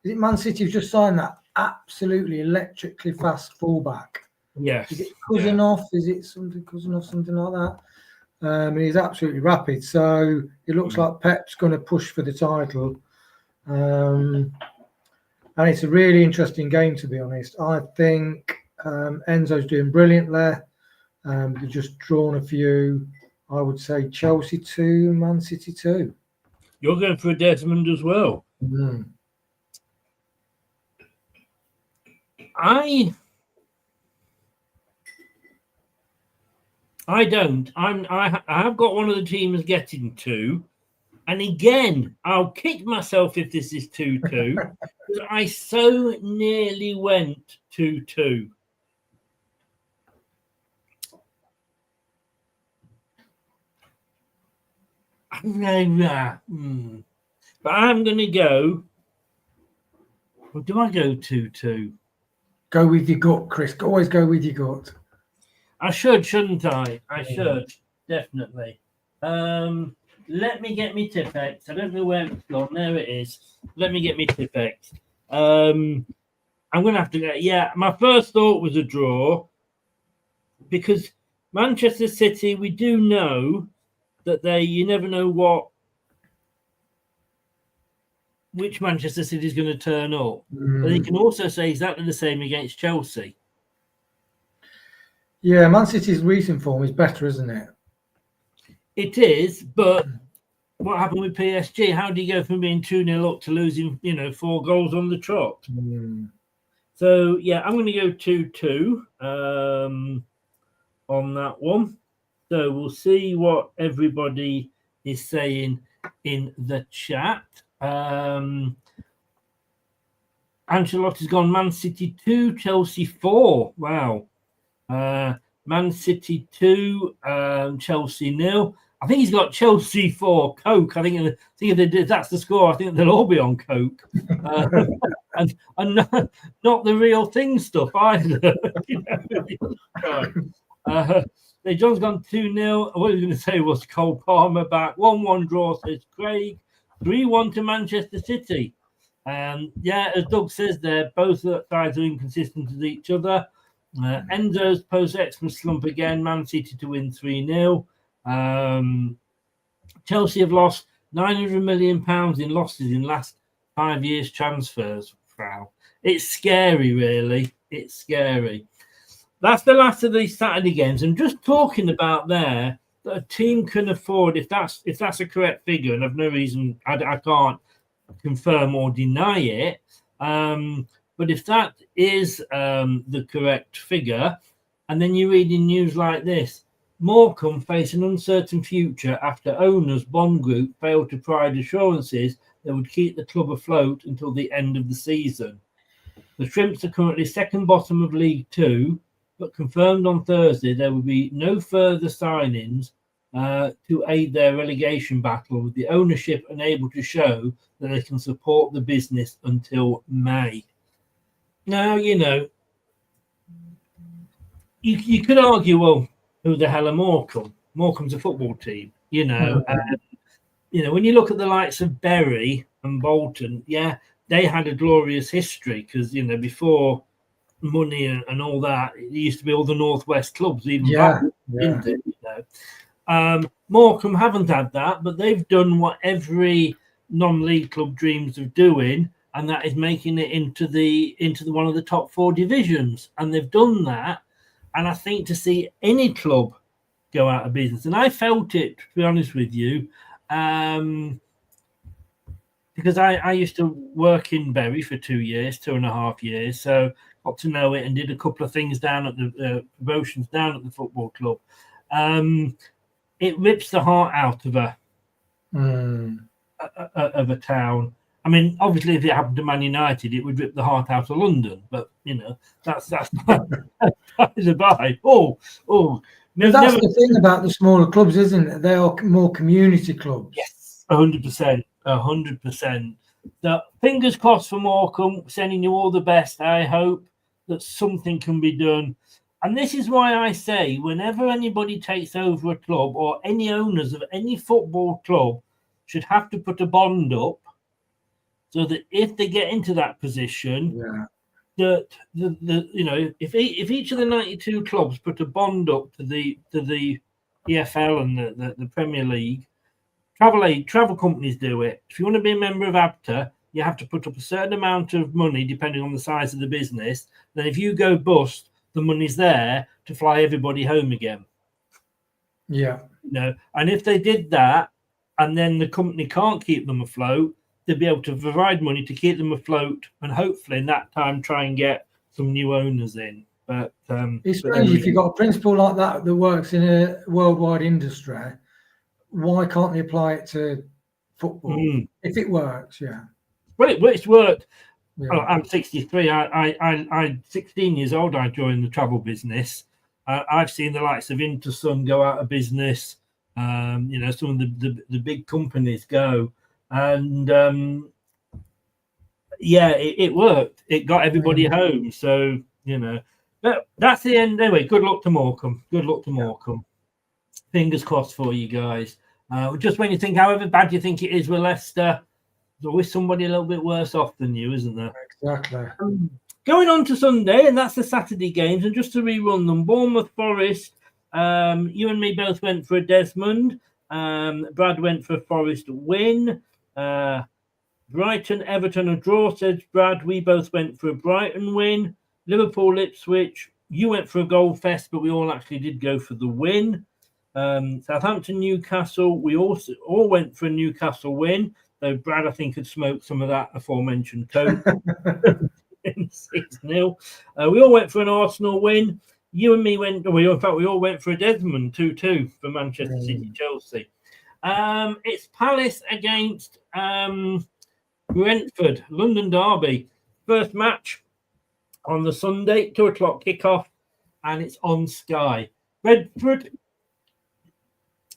Is it Man City have just signed that absolutely electrically fast fullback? Yes. Is it Cousinov? Yeah. Is it something Cousinov? Something like that. And he's absolutely rapid. So it looks like Pep's going to push for the title. And it's a really interesting game, to be honest. I think Enzo's doing brilliantly. They've just drawn a few. I would say Chelsea 2, Man City 2. You're going for a Desmond as well. Mm. I don't. I have got one of the teams getting 2. And again, I'll kick myself if this is 2-2. Because I so nearly went 2-2. But I'm going to go. Or do I go 2-2? Go with your gut, Chris. Always go with your gut. I should, shouldn't I? I should, definitely. Let me get me Tipex. I don't know where it's gone. There it is. Let me get me Tipex. I'm going to have to get... Yeah, my first thought was a draw. Because Manchester City, we do know that you never know which Manchester City is going to turn up. But you can also say exactly the same against Chelsea. Yeah, Man City's recent form is better, isn't it? It is, but what happened with PSG? How do you go from being 2-0 up to losing, 4 goals on the trot? So, yeah, I'm going to go 2-2 on that one. So we'll see what everybody is saying in the chat. Ancelotti's gone Man City 2, Chelsea 4. Wow. Man City 2, Chelsea 0. I think he's got Chelsea 4, Coke. I think if that's the score, I think they'll all be on Coke. And not the real thing stuff either. John's gone 2-0. What I was going to say was Cole Palmer back. 1-1 draw, says Craig. 3-1 to Manchester City. As Doug says there, both sides are inconsistent with each other. Enzo's post-Xmas slump again. Man City to win 3-0. Chelsea have lost £900 million in losses in last 5 years transfers. Wow. It's scary, really. It's scary. That's the last of these Saturday games. I'm just talking about there that a team can afford, if that's a correct figure, and I've no reason, I can't confirm or deny it. But if that is the correct figure, and then you read in news like this, Morecambe face an uncertain future after owners Bond Group failed to provide assurances that would keep the club afloat until the end of the season. The Shrimps are currently second bottom of League Two, but confirmed on Thursday there will be no further signings to aid their relegation battle, with the ownership unable to show that they can support the business until May. Now, you could argue, well, who the hell are Morecambe? Morecambe's a football team, when you look at the likes of Bury and Bolton, they had a glorious history because, before money and all that, it used to be all the Northwest clubs, even Blackpool, didn't it? Morecambe haven't had that, but they've done what every non-league club dreams of doing, and that is making it into the one of the top 4 divisions. And they've done that. And I think to see any club go out of business, and I felt it, to be honest with you, because I used to work in Bury for 2.5 years, so got to know it and did a couple of things down at the promotions down at the football club. It rips the heart out of a town. I mean, obviously, if it happened to Man United, it would rip the heart out of London. But that's by the by. That's the thing about the smaller clubs, isn't it? They are more community clubs. Yes, 100%, 100%. So fingers crossed for Morecambe. Sending you all the best. I hope that something can be done. And this is why I say, whenever anybody takes over a club, or any owners of any football club should have to put a bond up, so that if they get into that position, that if each of the 92 clubs put a bond up to the EFL and the Premier League, travel companies do it. If you want to be a member of ABTA, you have to put up a certain amount of money depending on the size of the business. Then if you go bust, the money's there to fly everybody home again. And if they did that, and then the company can't keep them afloat, they'll be able to provide money to keep them afloat, and hopefully in that time try and get some new owners in. But it's strange if you've got a principle like that works in a worldwide industry. Why can't they apply it to football? If it works, Well, it's worked. Yeah. I'm 63. I'm 16 years old. I joined the travel business. I've seen the likes of Intersun go out of business. Some of the big companies go, and it worked. It got everybody home. So but that's the end. Anyway, good luck to Morecambe. Fingers crossed for you guys. Just when you think, however bad you think it is with Leicester, there's always somebody a little bit worse off than you, isn't there? Exactly. Going on to Sunday, and that's the Saturday games. And just to rerun them, Bournemouth Forest. You and me both went for a Desmond. Brad went for a Forest win. Brighton, Everton, a draw, says Brad. We both went for a Brighton win. Liverpool, Ipswich. You went for a goal fest, but we all actually did go for the win. Southampton, Newcastle. We also all went for a Newcastle win. Though Brad, I think, had smoked some of that aforementioned coke. 6-0. We all went for an Arsenal win. You and me went. We all went for a Desmond 2-2 for Manchester City, Chelsea. It's Palace against Brentford, London derby. First match on the Sunday, 2:00 kickoff, and it's on Sky. Brentford.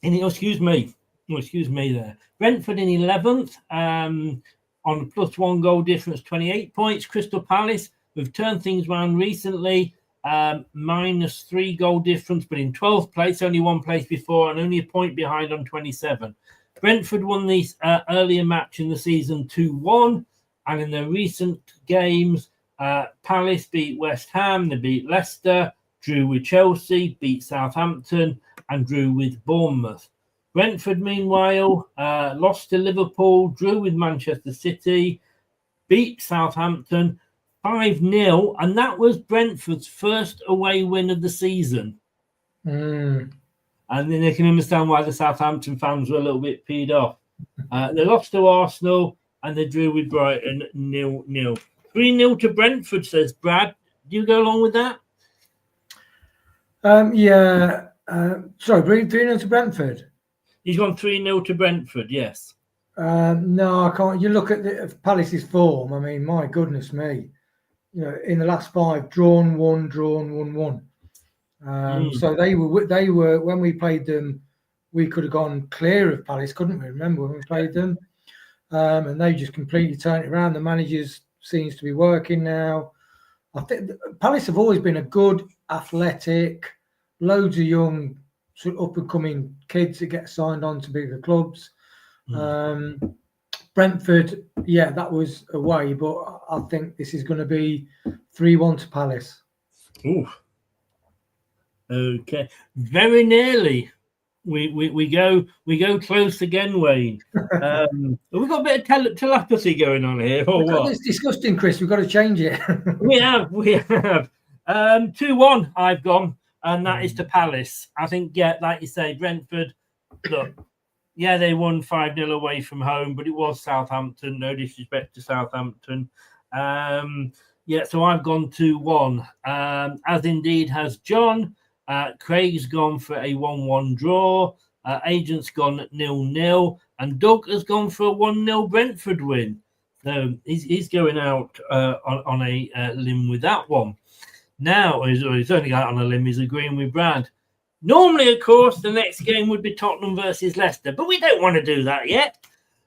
Excuse me there. Brentford in 11th on a +1 goal difference, 28 points. Crystal Palace, we've turned things around recently, -3 goal difference, but in 12th place, only one place before, and only a point behind on 27. Brentford won the earlier match in the season 2-1, and in their recent games, Palace beat West Ham, they beat Leicester, drew with Chelsea, beat Southampton, and drew with Bournemouth. Brentford, meanwhile, lost to Liverpool, drew with Manchester City, beat Southampton 5-0, and that was Brentford's first away win of the season. And then they can understand why the Southampton fans were a little bit peed off. They lost to Arsenal, and they drew with Brighton 0-0. 3-0 to Brentford, says Brad. Do you go along with that? Sorry, 3-0 to Brentford. He's gone 3-0 to Brentford, yes. No, I can't. You look at Palace's form. I mean, my goodness me. In the last 5, drawn, won. So they were when we played them we could have gone clear of Palace, couldn't we? Remember when we played them? And they just completely turned it around. The managers seems to be working now. I think Palace have always been a good, athletic, loads of young, sort of up-and-coming kids that get signed on to bigger clubs. Brentford, yeah, that was away, but I think this is going to be 3-1 to Palace. Ooh. Okay, very nearly. We go close again, Wayne. We've got a bit of telepathy going on here, or what? It's disgusting, Chris. We've got to change it. we have. 2-1. I've gone, and that is to Palace. I think, yeah, like you say, Brentford. Look, yeah, they won 5-0 away from home, but it was Southampton. No disrespect to Southampton. Yeah, so I've gone 2-1, as indeed has John. Craig's gone for a 1-1 draw. Agent's gone 0-0, and Doug has gone for a 1-0 Brentford win. So he's going out on a limb with that one. Now, he's only out on a limb. He's agreeing with Brad. Normally, of course, the next game would be Tottenham versus Leicester, but we don't want to do that yet.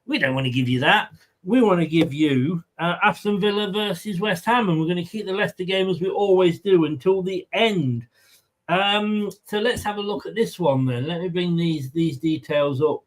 We don't want to give you that. We want to give you Aston Villa versus West Ham, and we're going to keep the Leicester game as we always do until the end. So let's have a look at this one then. Let me bring these details up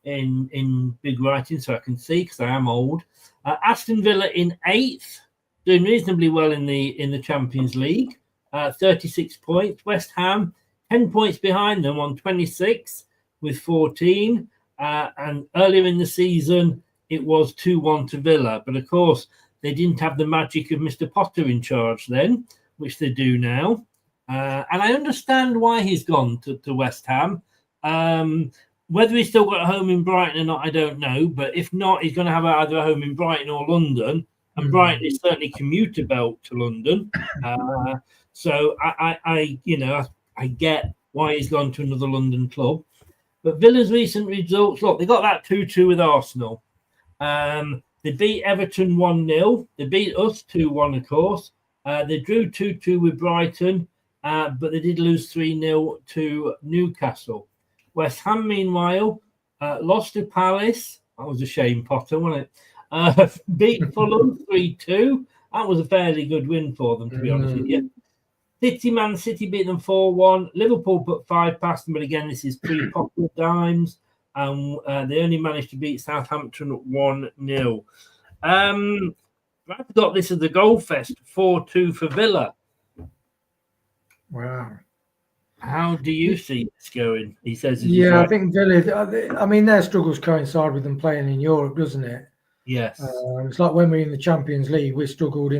in big writing so I can see, because I am old. Aston Villa in 8th, doing reasonably well in the Champions League. 36 points. West Ham 10 points behind them on 26 with 14. And earlier in the season, it was 2-1 to Villa. But of course, they didn't have the magic of Mr. Potter in charge then, which they do now. And I understand why he's gone to West Ham. Whether he's still got a home in Brighton or not, I don't know. But if not, he's going to have either a home in Brighton or London. And Brighton is certainly commuter belt to London. So I get why he's gone to another London club. But Villa's recent results, look, they got that 2-2 with Arsenal. They beat Everton 1-0. They beat us 2-1, of course. They drew 2-2 with Brighton, but they did lose 3-0 to Newcastle. West Ham, meanwhile, lost to Palace. That was a shame, Potter, wasn't it? Beat Fulham 3-2. That was a fairly good win for them, to be honest with you. Man City beat them 4-1. Liverpool put 5 past them, but again, this is pre-Potter dimes. They only managed to beat Southampton 1-0. I've got this as the goal fest, 4-2 for Villa. Wow. How do you see this going? He says. Yeah, I think Villa, I mean, their struggles coincide with them playing in Europe, doesn't it? Yes. It's like when we're in the Champions League, we struggled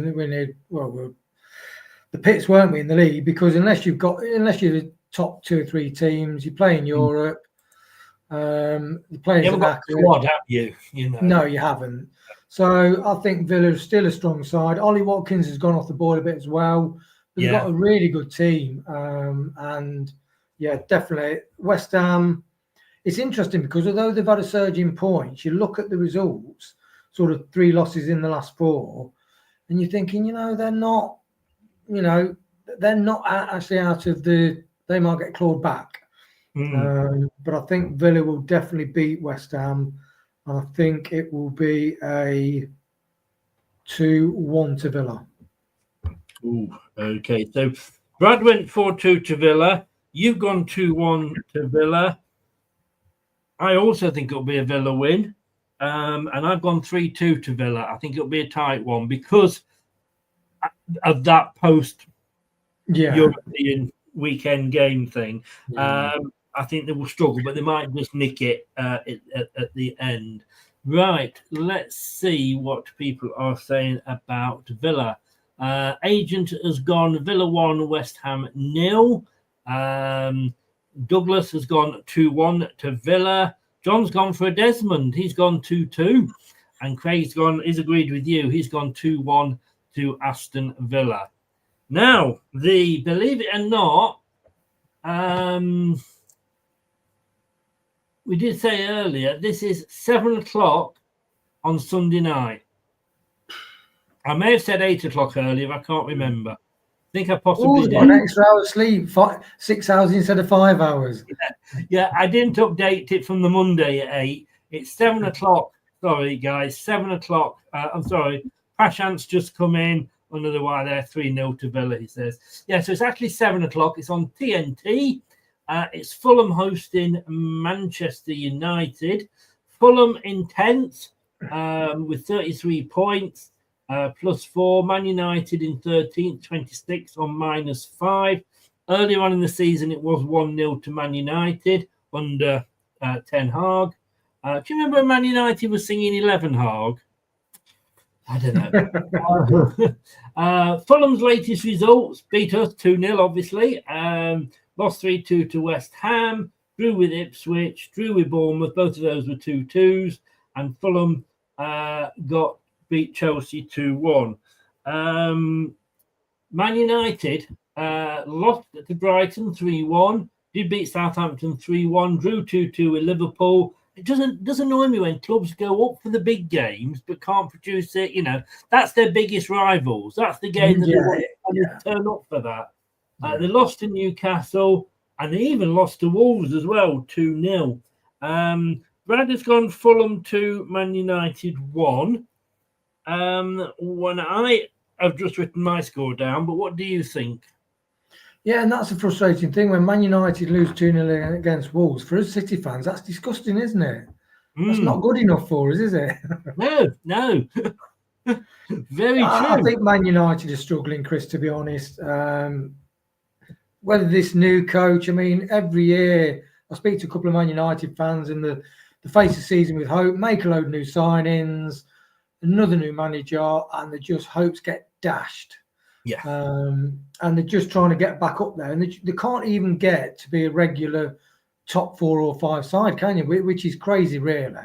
the pits, weren't we, in the league? Because unless you're the top 2 or 3 teams, you play in Europe. The players you haven't got a squad, have you? No, you haven't. So I think Villa is still a strong side. Ollie Watkins has gone off the board a bit as well. But they've got a really good team. And yeah, definitely. West Ham, it's interesting because although they've had a surge in points, you look at the results, sort of 3 losses in the last 4, and you're thinking, they're not actually out of they might get clawed back. But I think Villa will definitely beat West Ham. I think it will be a 2-1 to Villa. Ooh, okay. So Brad went 4-2 to Villa. You've gone 2-1 to Villa. I also think it'll be a Villa win. And I've gone 3-2 to Villa. I think it'll be a tight one because of that post-European weekend game thing. I think they will struggle, but they might just nick it at the end. Right, let's see what people are saying about Villa. Agent has gone Villa 1, West Ham 0. Douglas has gone 2-1 to Villa. John's gone for a Desmond. He's gone 2-2. And Craig's he's agreed with you. He's gone 2-1 to Aston Villa. Now, believe it or not, we did say earlier, this is 7 o'clock on Sunday night. I may have said 8 o'clock earlier, I can't remember. think I possibly did. An extra hour sleep, 6 hours instead of 5 hours. Yeah, I didn't update it from the Monday at 8. It's 7 o'clock. Sorry, guys, 7 o'clock. I'm sorry. Pashant's just come in. Another why they're 3-0 to Villa, he says. Yeah, so it's actually 7 o'clock. It's on TNT. It's Fulham hosting Manchester United. Fulham in 10th with 33 points, +4. Man United in 13th, 26 on -5. Earlier on in the season, it was 1-0 to Man United under Ten Hag. Do you remember when Man United was singing 11 Hag? I don't know. Fulham's latest results beat us 2-0, obviously. Lost 3-2 to West Ham, drew with Ipswich, drew with Bournemouth. Both of those were 2-2s. And Fulham beat Chelsea 2-1. Man United lost to Brighton 3-1. Did beat Southampton 3-1. Drew 2-2 with Liverpool. It does annoy me when clubs go up for the big games but can't produce it. You know, that's their biggest rivals. That's the game that they want to turn up for that. They lost to Newcastle and they even lost to Wolves as well, 2-0. Brad has gone Fulham 2, Man United 1. When I have just written my score down, but what do you think? Yeah, and that's a frustrating thing when Man United lose 2-0 against Wolves. For us City fans, that's disgusting, isn't it? That's not good enough for us, is it? No. Very true. I think Man United are struggling, Chris, to be honest. Whether this new coach, I mean, every year I speak to a couple of Man United fans and the face the season with hope, make a load of new signings, another new manager, and the just hopes get dashed. Yeah. And they're just trying to get back up there, and they can't even get to be a regular top 4 or 5 side, can you? Which is crazy, really.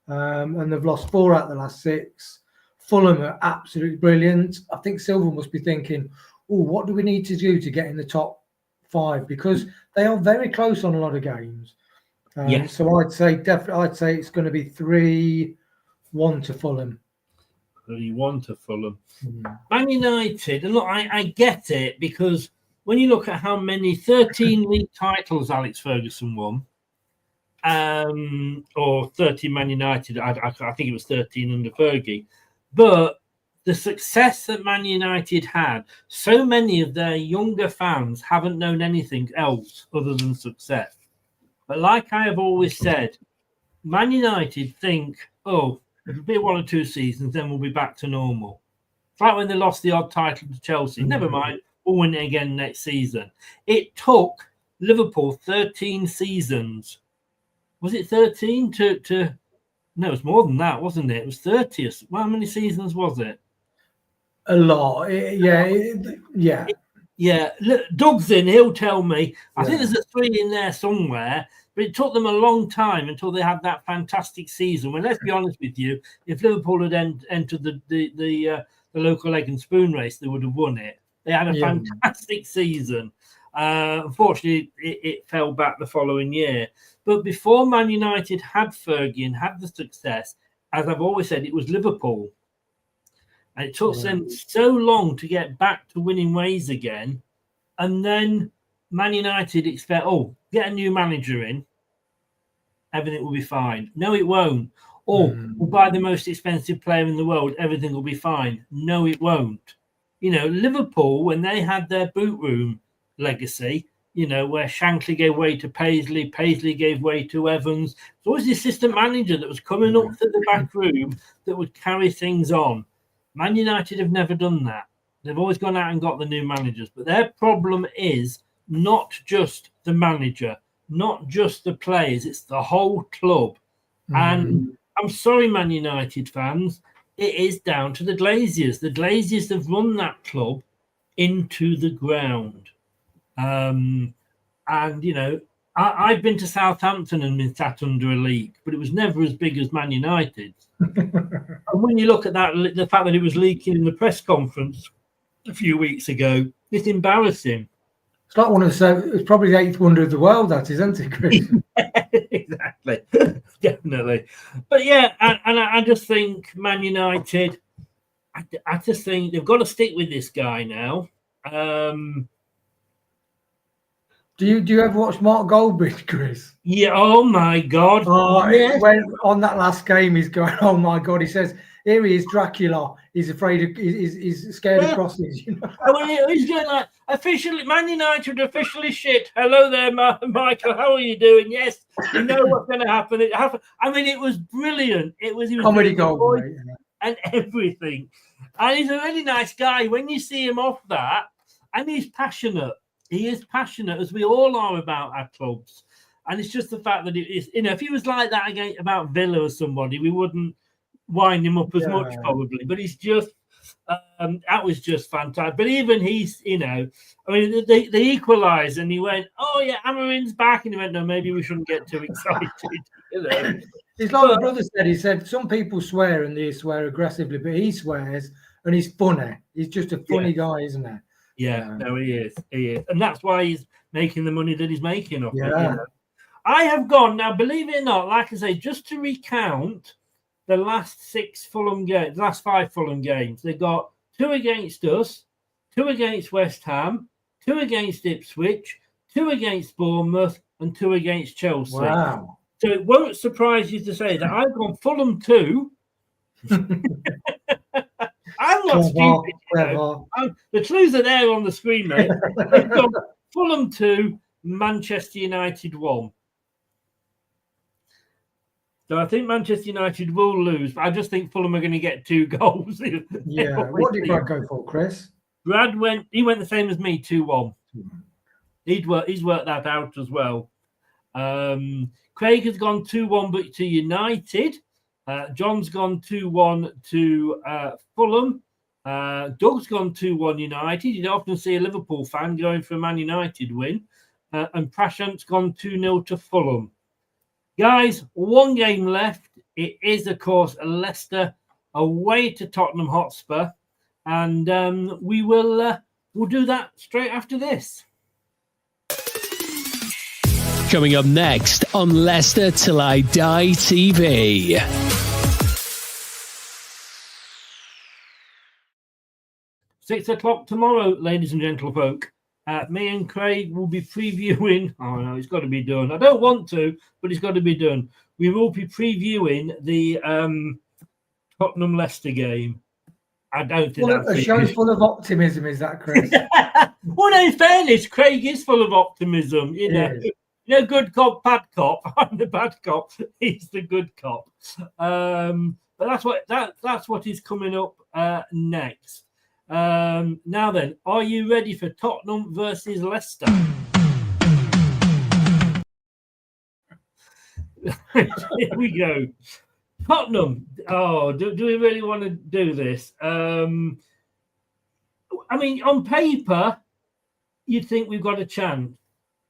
And they've lost 4 out of the last 6. Fulham are absolutely brilliant. I think Silva must be thinking, "Oh, what do we need to do to get in the top 5?" Because they are very close on a lot of games. So I'd say it's going to be 3-1 to Fulham. 3-1 to Fulham. Man United, and look, I get it, because when you look at how many 13 league titles Alex Ferguson won, or 13 Man United, I think it was 13 under Fergie, but the success that Man United had, so many of their younger fans haven't known anything else other than success. But like I have always said, Man United think, oh, it'll be 1 or 2 seasons, then we'll be back to normal. It's like when they lost the odd title to Chelsea. Never mind, we'll win it again next season. It took Liverpool 13 seasons. Was it 13 to no, it was more than that, wasn't it? It was 30. Well, how many seasons was it? A lot. Yeah. Look, Doug's in, he'll tell me. I think there's a 3 in there somewhere. But it took them a long time until they had that fantastic season. Well, let's be honest with you, if Liverpool had entered the local egg and spoon race, they would have won it. They had a fantastic season. Unfortunately, it fell back the following year. But before Man United had Fergie and had the success, as I've always said, it was Liverpool. And it took them so long to get back to winning ways again. And then Man United expect, get a new manager in, everything will be fine. No, it won't. Or we'll buy the most expensive player in the world, everything will be fine. No, it won't. You know, Liverpool, when they had their boot room legacy, you know, where Shankly gave way to Paisley gave way to Evans, it's always the assistant manager that was coming up to the back room that would carry things on. Man United have never done that. They've always gone out and got the new managers. But their problem is not just the manager, not just the players, it's the whole club. And I'm sorry, Man United fans, it is down to the Glaziers. The Glaziers have run that club into the ground. And, you know, I've been to Southampton and been sat under a leak, but it was never as big as Man United. And when you look at that, the fact that it was leaking in the press conference a few weeks ago, it's embarrassing. It's like it's probably the 8th wonder of the world, that is, isn't it, Chris? Exactly. Definitely. But yeah, and I just think Man United, I just think they've got to stick with this guy now. Do you ever watch Mark Goldbridge, Chris? Yeah. Oh my God. Oh, Yes. when on that last game, he's going, "Oh my God!" He says, "Here he is, Dracula. He's afraid of, he's scared of crosses." You know? I mean, he's going like, officially, Man United officially shit. Hello there, Michael. How are you doing? Yes, you know what's going to happen. It happened. I mean, it was brilliant. He was Comedy doing the gold, voice mate. Yeah. and everything. And he's a really nice guy. When you see him off that, and he's passionate. He is passionate, as we all are about our clubs. And it's just the fact that it is, you know, if he was like that again about Villa or somebody, we wouldn't wind him up as much probably. But he's just, that was just fantastic. But even he's, you know, I mean, they equalised and he went, "Oh yeah, Amarin's back," and he went, "No, maybe we shouldn't get too excited." You know, It's like my brother said. He said some people swear and they swear aggressively, but he swears and he's funny. He's just a funny guy, isn't he? Yeah, no, he is. He is, and that's why he's making the money that he's making off it. Yeah. You know? I have gone now. Believe it or not, like I say, just to recount the last 6 Fulham games, the last 5 Fulham games, they got 2 against us, 2 against West Ham, 2 against Ipswich, 2 against Bournemouth, and 2 against Chelsea. Wow. So it won't surprise you to say that I've gone Fulham 2. I'm not stupid. You know. The clues are there on the screen, mate. I've gone Fulham 2, Manchester United 1. So I think Manchester United will lose, but I just think Fulham are going to get 2 goals. Yeah. What did Brad go for, Chris? Brad went the same as me, 2-1. He's worked that out as well. Craig has gone 2-1 but to United. John's gone 2-1 to Fulham. Doug's gone 2-1 United. You'd often see a Liverpool fan going for a Man United win. And Prashant's gone 2-0 to Fulham. Guys, 1 game left. It is, of course, Leicester away to Tottenham Hotspur. And we'll do that straight after this. Coming up next on Leicester Till I Die TV. Six o'clock tomorrow, ladies and gentlefolk. Me and Craig will be previewing. Oh no, it's got to be done. I don't want to, but it's got to be done. We will be previewing the Tottenham Leicester game. I don't think that's a show full of optimism, is that, Chris? Well, in fairness, Craig is full of optimism. You know, good cop, bad cop. I'm the bad cop. He's the good cop. But that's what is coming up next. Now then, are you ready for Tottenham versus Leicester? Here we go. Tottenham. Oh, do we really want to do this? I mean, on paper, you'd think we've got a chance.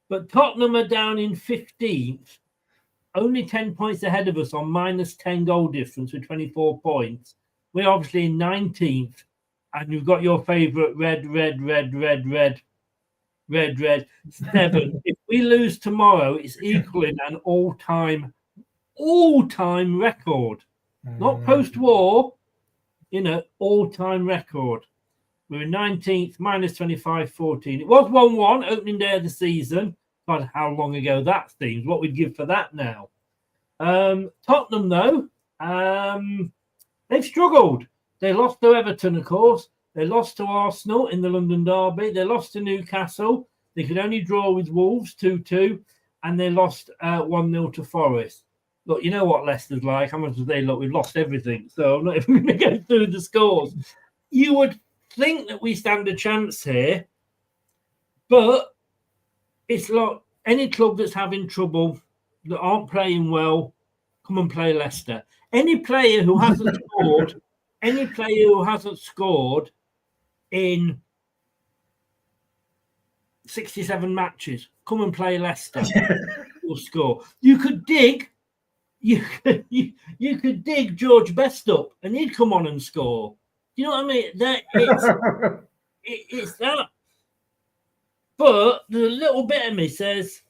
But Tottenham are down in 15th, only 10 points ahead of us on minus 10 goal difference with 24 points. We're obviously in 19th. And you've got your favourite red, 7. If we lose tomorrow, it's equaling an all-time record. Not post-war, all-time record. We're in 19th, minus 25, 14. It was 1-1, opening day of the season. God, how long ago that seems. What we'd give for that now. Tottenham, though, they've struggled. They lost to Everton, of course. They lost to Arsenal in the London derby. They lost to Newcastle. They could only draw with Wolves 2-2. And they lost 1-0 to Forest. Look, you know what Leicester's like. How much do they look? We've lost everything. So I'm not even going to go through the scores. You would think that we stand a chance here. But it's like any club that's having trouble, that aren't playing well, come and play Leicester. Any player who hasn't scored in 67 matches, come and play Leicester. Will score. You could dig George Best up and he'd come on and score. You know what I mean? It's that. But there's a little bit of me says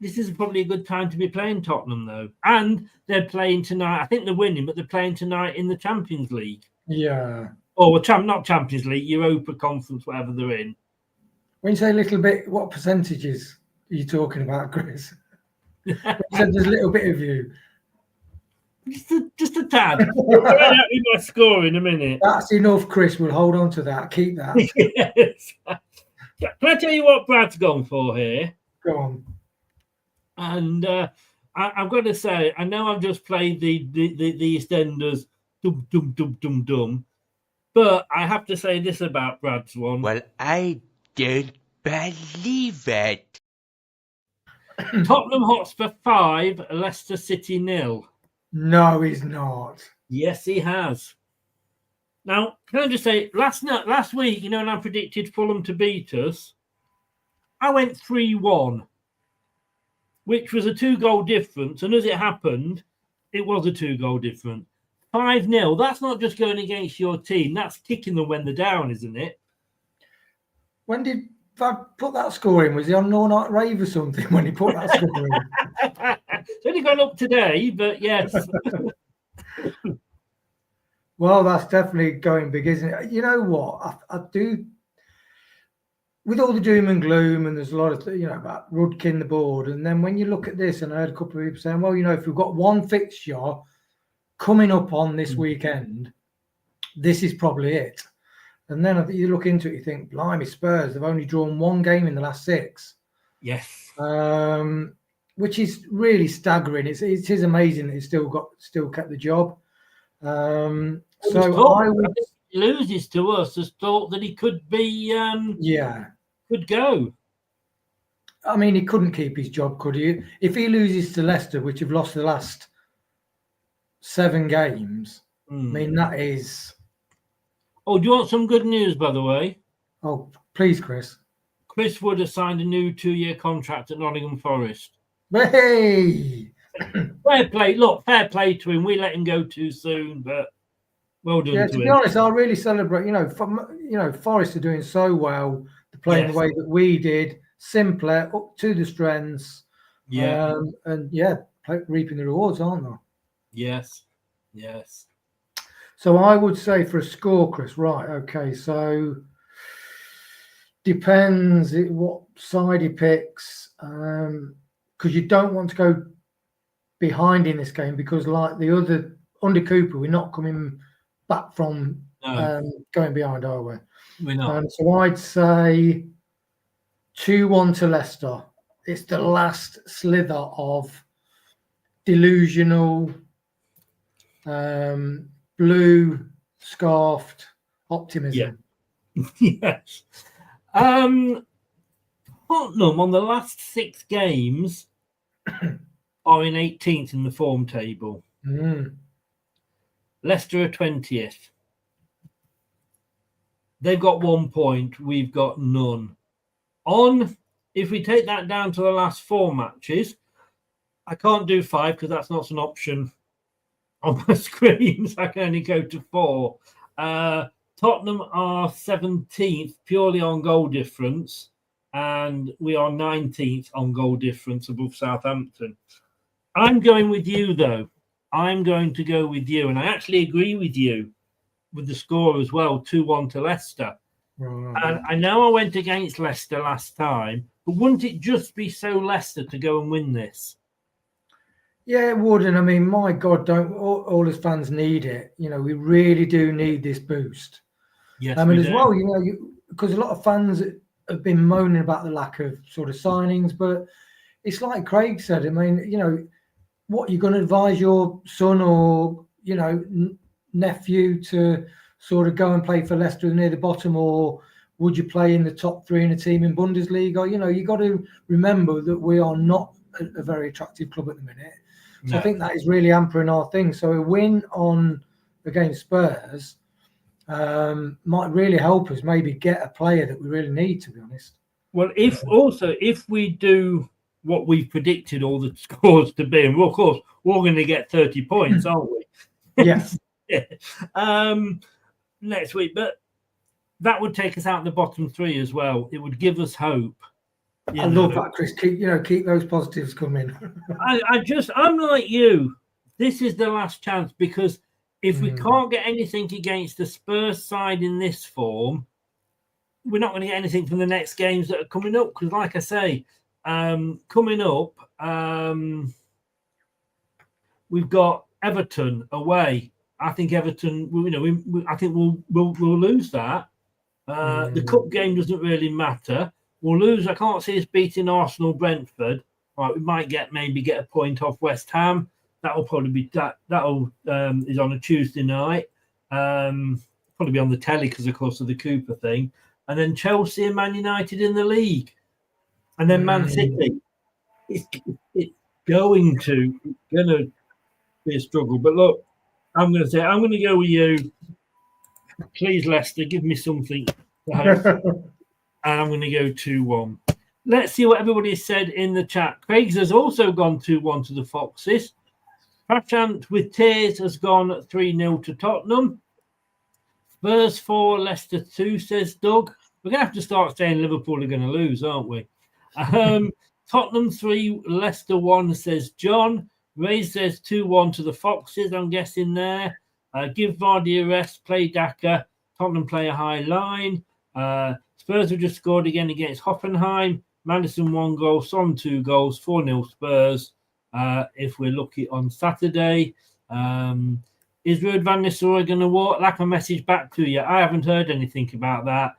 this is probably a good time to be playing Tottenham, though. And they're playing tonight. I think they're winning, but they're playing tonight in the Champions League. Yeah. or not Champions League, Europa Conference, whatever they're in. When you say a little bit, what percentages are you talking about, Chris? You said there's a little bit of you. Just a tad. We'll find out with my score in a minute. That's enough, Chris. We'll hold on to that. Keep that. Yes. Can I tell you what Brad's gone for here? Go on. And I've got to say, I know I've just played the EastEnders dum dum dum dum dum, but I have to say this about Brad's one. Well, I don't believe it. Tottenham Hotspur 5, Leicester City 0. No, he's not. Yes, he has. Now, can I just say, last week, you know, when I predicted Fulham to beat us, I went 3-1, which was a 2-goal difference. And as it happened, it was a 2-goal difference. 5-0, that's not just going against your team. That's kicking them when they're down, isn't it? When did Brad put that score in? Was he on No Night Rave or something when he put that score in? It's only gone up today, but yes. Well, that's definitely going big, isn't it? You know what? I do, with all the doom and gloom, and there's a lot of, about Rudkin the board. And then when you look at this, and I heard a couple of people saying, well, if we've got one fixture coming up on this weekend, this is probably it. And then you look into it, you think, blimey, Spurs, they've only drawn one game in the last 6. Yes. Which is really staggering. It is amazing that he's still kept the job. So I would, loses to us as thought that he could be could go. I mean, he couldn't keep his job, could he? If he loses to Leicester, which have lost the last 7 games, I mean, that is. Oh, do you want some good news, by the way? Oh, please, Chris. Chris Wood has signed a new 2-year contract at Nottingham Forest. Hey! Fair play. Look, fair play to him. We let him go too soon, but well done to him. To be honest, I really celebrate. Forest are doing so well. They're playing the way that we did, simpler, up to the strengths. Yeah, reaping the rewards, aren't they? Yes. So I would say for a score, Chris. Right? Okay. So depends what side he picks, because you don't want to go behind in this game, because like the other under Cooper, we're not coming back from going behind, are we? We're not. So I'd say 2-1 to Leicester. It's the last slither of delusional, blue scarfed optimism. Yes. Tottenham on the last 6 games are in 18th in the form table. Leicester are 20th. They've got 1 point. We've got none. If we take that down to the last 4 matches, I can't do 5 because that's not an option on my screen. So I can only go to 4. Tottenham are 17th purely on goal difference, and we are 19th on goal difference above Southampton. I'm going with you, though. I'm going to go with you, and I actually agree with you with the score as well, 2-1 to Leicester. Right. And I know I went against Leicester last time, but wouldn't it just be so Leicester to go and win this? Yeah, it would. And I mean, my God, don't all his fans need it? We really do need this boost. Yes, I mean, as well, because a lot of fans have been moaning about the lack of sort of signings, but it's like Craig said. I mean, what you're going to advise your son or nephew to sort of go and play for Leicester near the bottom, or would you play in the top 3 in a team in Bundesliga? You got to remember that we are not a very attractive club at the minute. So I think that is really hampering our thing. So a win against Spurs might really help us maybe get a player that we really need, to be honest. Well, if we do what we've predicted all the scores to be, and of course we're going to get 30 points, aren't we? Yes. Next week, but that would take us out the bottom 3 as well. It would give us hope. I love that, Chris. Keep those positives coming. I'm like you. This is the last chance, because if we can't get anything against the Spurs side in this form, we're not going to get anything from the next games that are coming up. Because, like I say, coming up, we've got Everton away. I think Everton, I think we'll lose that. The cup game doesn't really matter. We'll lose. I can't see us beating Arsenal, Brentford. Right, we might maybe get a point off West Ham. That'll probably be is on a Tuesday night. Probably be on the telly because, of course, of the Cooper thing. And then Chelsea and Man United in the league, and then Man City. It's going to be a struggle. But look, I'm going to go with you. Please, Leicester, give me something to hope. And I'm going to go 2-1. Let's see what everybody said in the chat. Craig's has also gone 2-1 to the Foxes. Prashant with tears has gone 3-0 to Tottenham. Spurs 4, Leicester 2, says Doug. We're going to have to start saying Liverpool are going to lose, aren't we? Tottenham 3, Leicester 1, says John. Ray says 2-1 to the Foxes, I'm guessing there. Give Vardy a rest, play Daka. Tottenham play a high line. Spurs have just scored again against Hoffenheim. Madison 1 goal, Son 2 goals, 4-0 Spurs. If we're lucky on Saturday. Is Ruud van Nistelrooy going to walk? Like a message back to you. I haven't heard anything about that.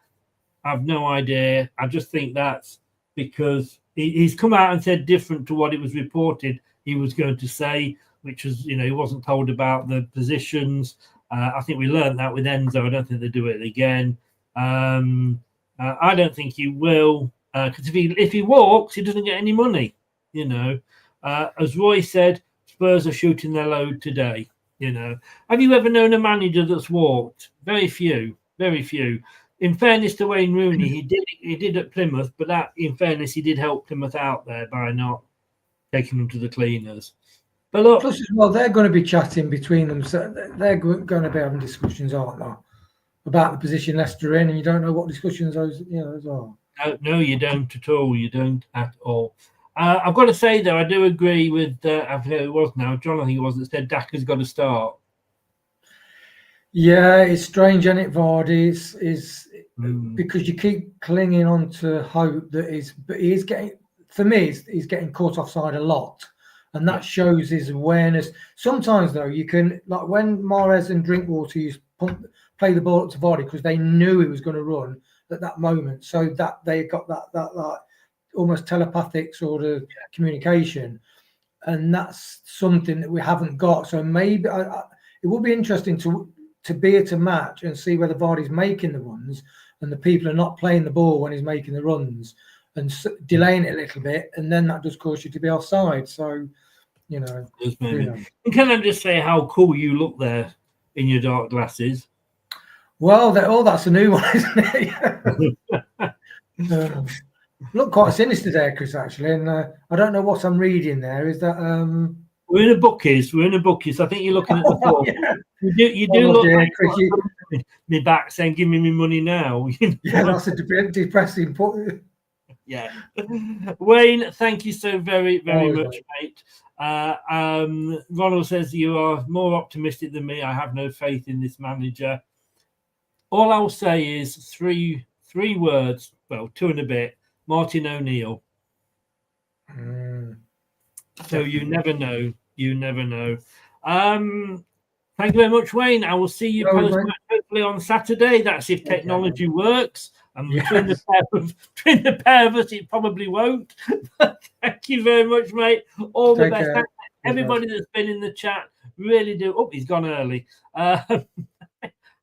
I've no idea. I just think that's because he's come out and said different to what it was reported he was going to say, which was, he wasn't told about the positions. I think we learned that with Enzo. I don't think they'll do it again. I don't think he will, because if he walks, he doesn't get any money. As Roy said, Spurs are shooting their load today. Have you ever known a manager that's walked? Very few. In fairness to Wayne Rooney, he did at Plymouth, but that, in fairness, he did help Plymouth out there by not taking them to the cleaners. But look, plus as well, they're going to be chatting between them, so they're going to be having discussions, aren't they, about the position Leicester in, and you don't know what discussions those are. No, you don't at all. You don't at all. I've got to say, though, I do agree with, I forget who it was now, John, I think it was, that said Daka's got to start. Yeah, it's strange, isn't it, Vardy? Is because you keep clinging on to hope that he's getting, for me, he's getting caught offside a lot. And that shows his awareness. Sometimes, though, you can, like when Mahrez and Drinkwater used to play the ball up to Vardy because they knew he was going to run at that moment. So that they got that like almost telepathic sort of communication. And that's something that we haven't got. So maybe it will be interesting to be at a match and see whether Vardy's making the runs and the people are not playing the ball when he's making the runs and delaying it a little bit, and then that does cause you to be offside. So, And can I just say how cool you look there in your dark glasses? Well, that's a new one, isn't it? Look quite sinister there, Chris, actually. And I don't know what I'm reading there. Is that We're in a bookies. I think you're looking at the form. Yeah. You do look like Chris, me back saying, "Give me my money now." Yeah, that's a depressing point. Yeah, Wayne, thank you so very much, mate. Ronald says you are more optimistic than me. I have no faith in this manager. All I'll say is three words. Well, 2 and a bit. Martin O'Neill. So you never know. Thank you very much, Wayne. I will see you hopefully on Saturday. That's if technology works. And between the pair of us, it probably won't. Thank you very much, mate. All the best. Everybody that's been in the chat, really do. Oh, he's gone early. I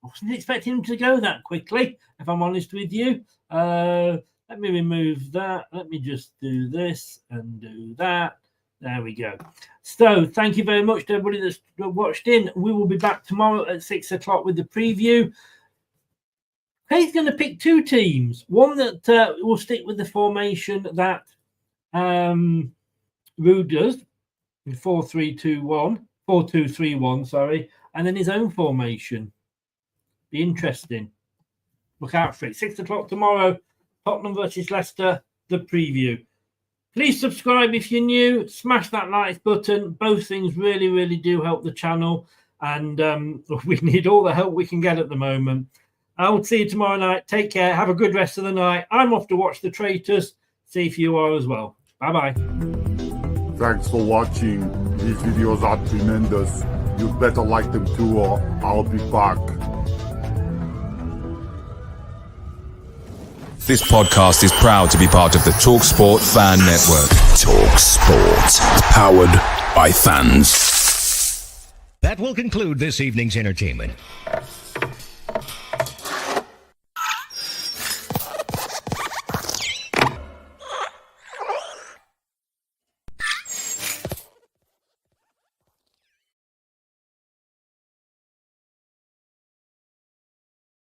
wasn't expecting him to go that quickly, if I'm honest with you. Let me remove that. Let me just do this and do that. There we go. So thank you very much to everybody that's watched in. We will be back tomorrow at 6 o'clock with the preview. He's going to pick 2 teams. One that will stick with the formation that Ruud does, 4-3-2-1, 4-2-3-1, sorry, and then his own formation. Be interesting. Look out for it. 6 o'clock tomorrow, Tottenham versus Leicester, the preview. Please subscribe if you're new. Smash that like button. Both things really, really do help the channel. and we need all the help we can get at the moment. I will see you tomorrow night. Take care. Have a good rest of the night. I'm off to watch The Traitors. See if you are as well. Bye-bye. Thanks for watching. These videos are tremendous. You better like them too, or I'll be back. This podcast is proud to be part of the TalkSport Fan Network. TalkSport. Powered by fans. That will conclude this evening's entertainment.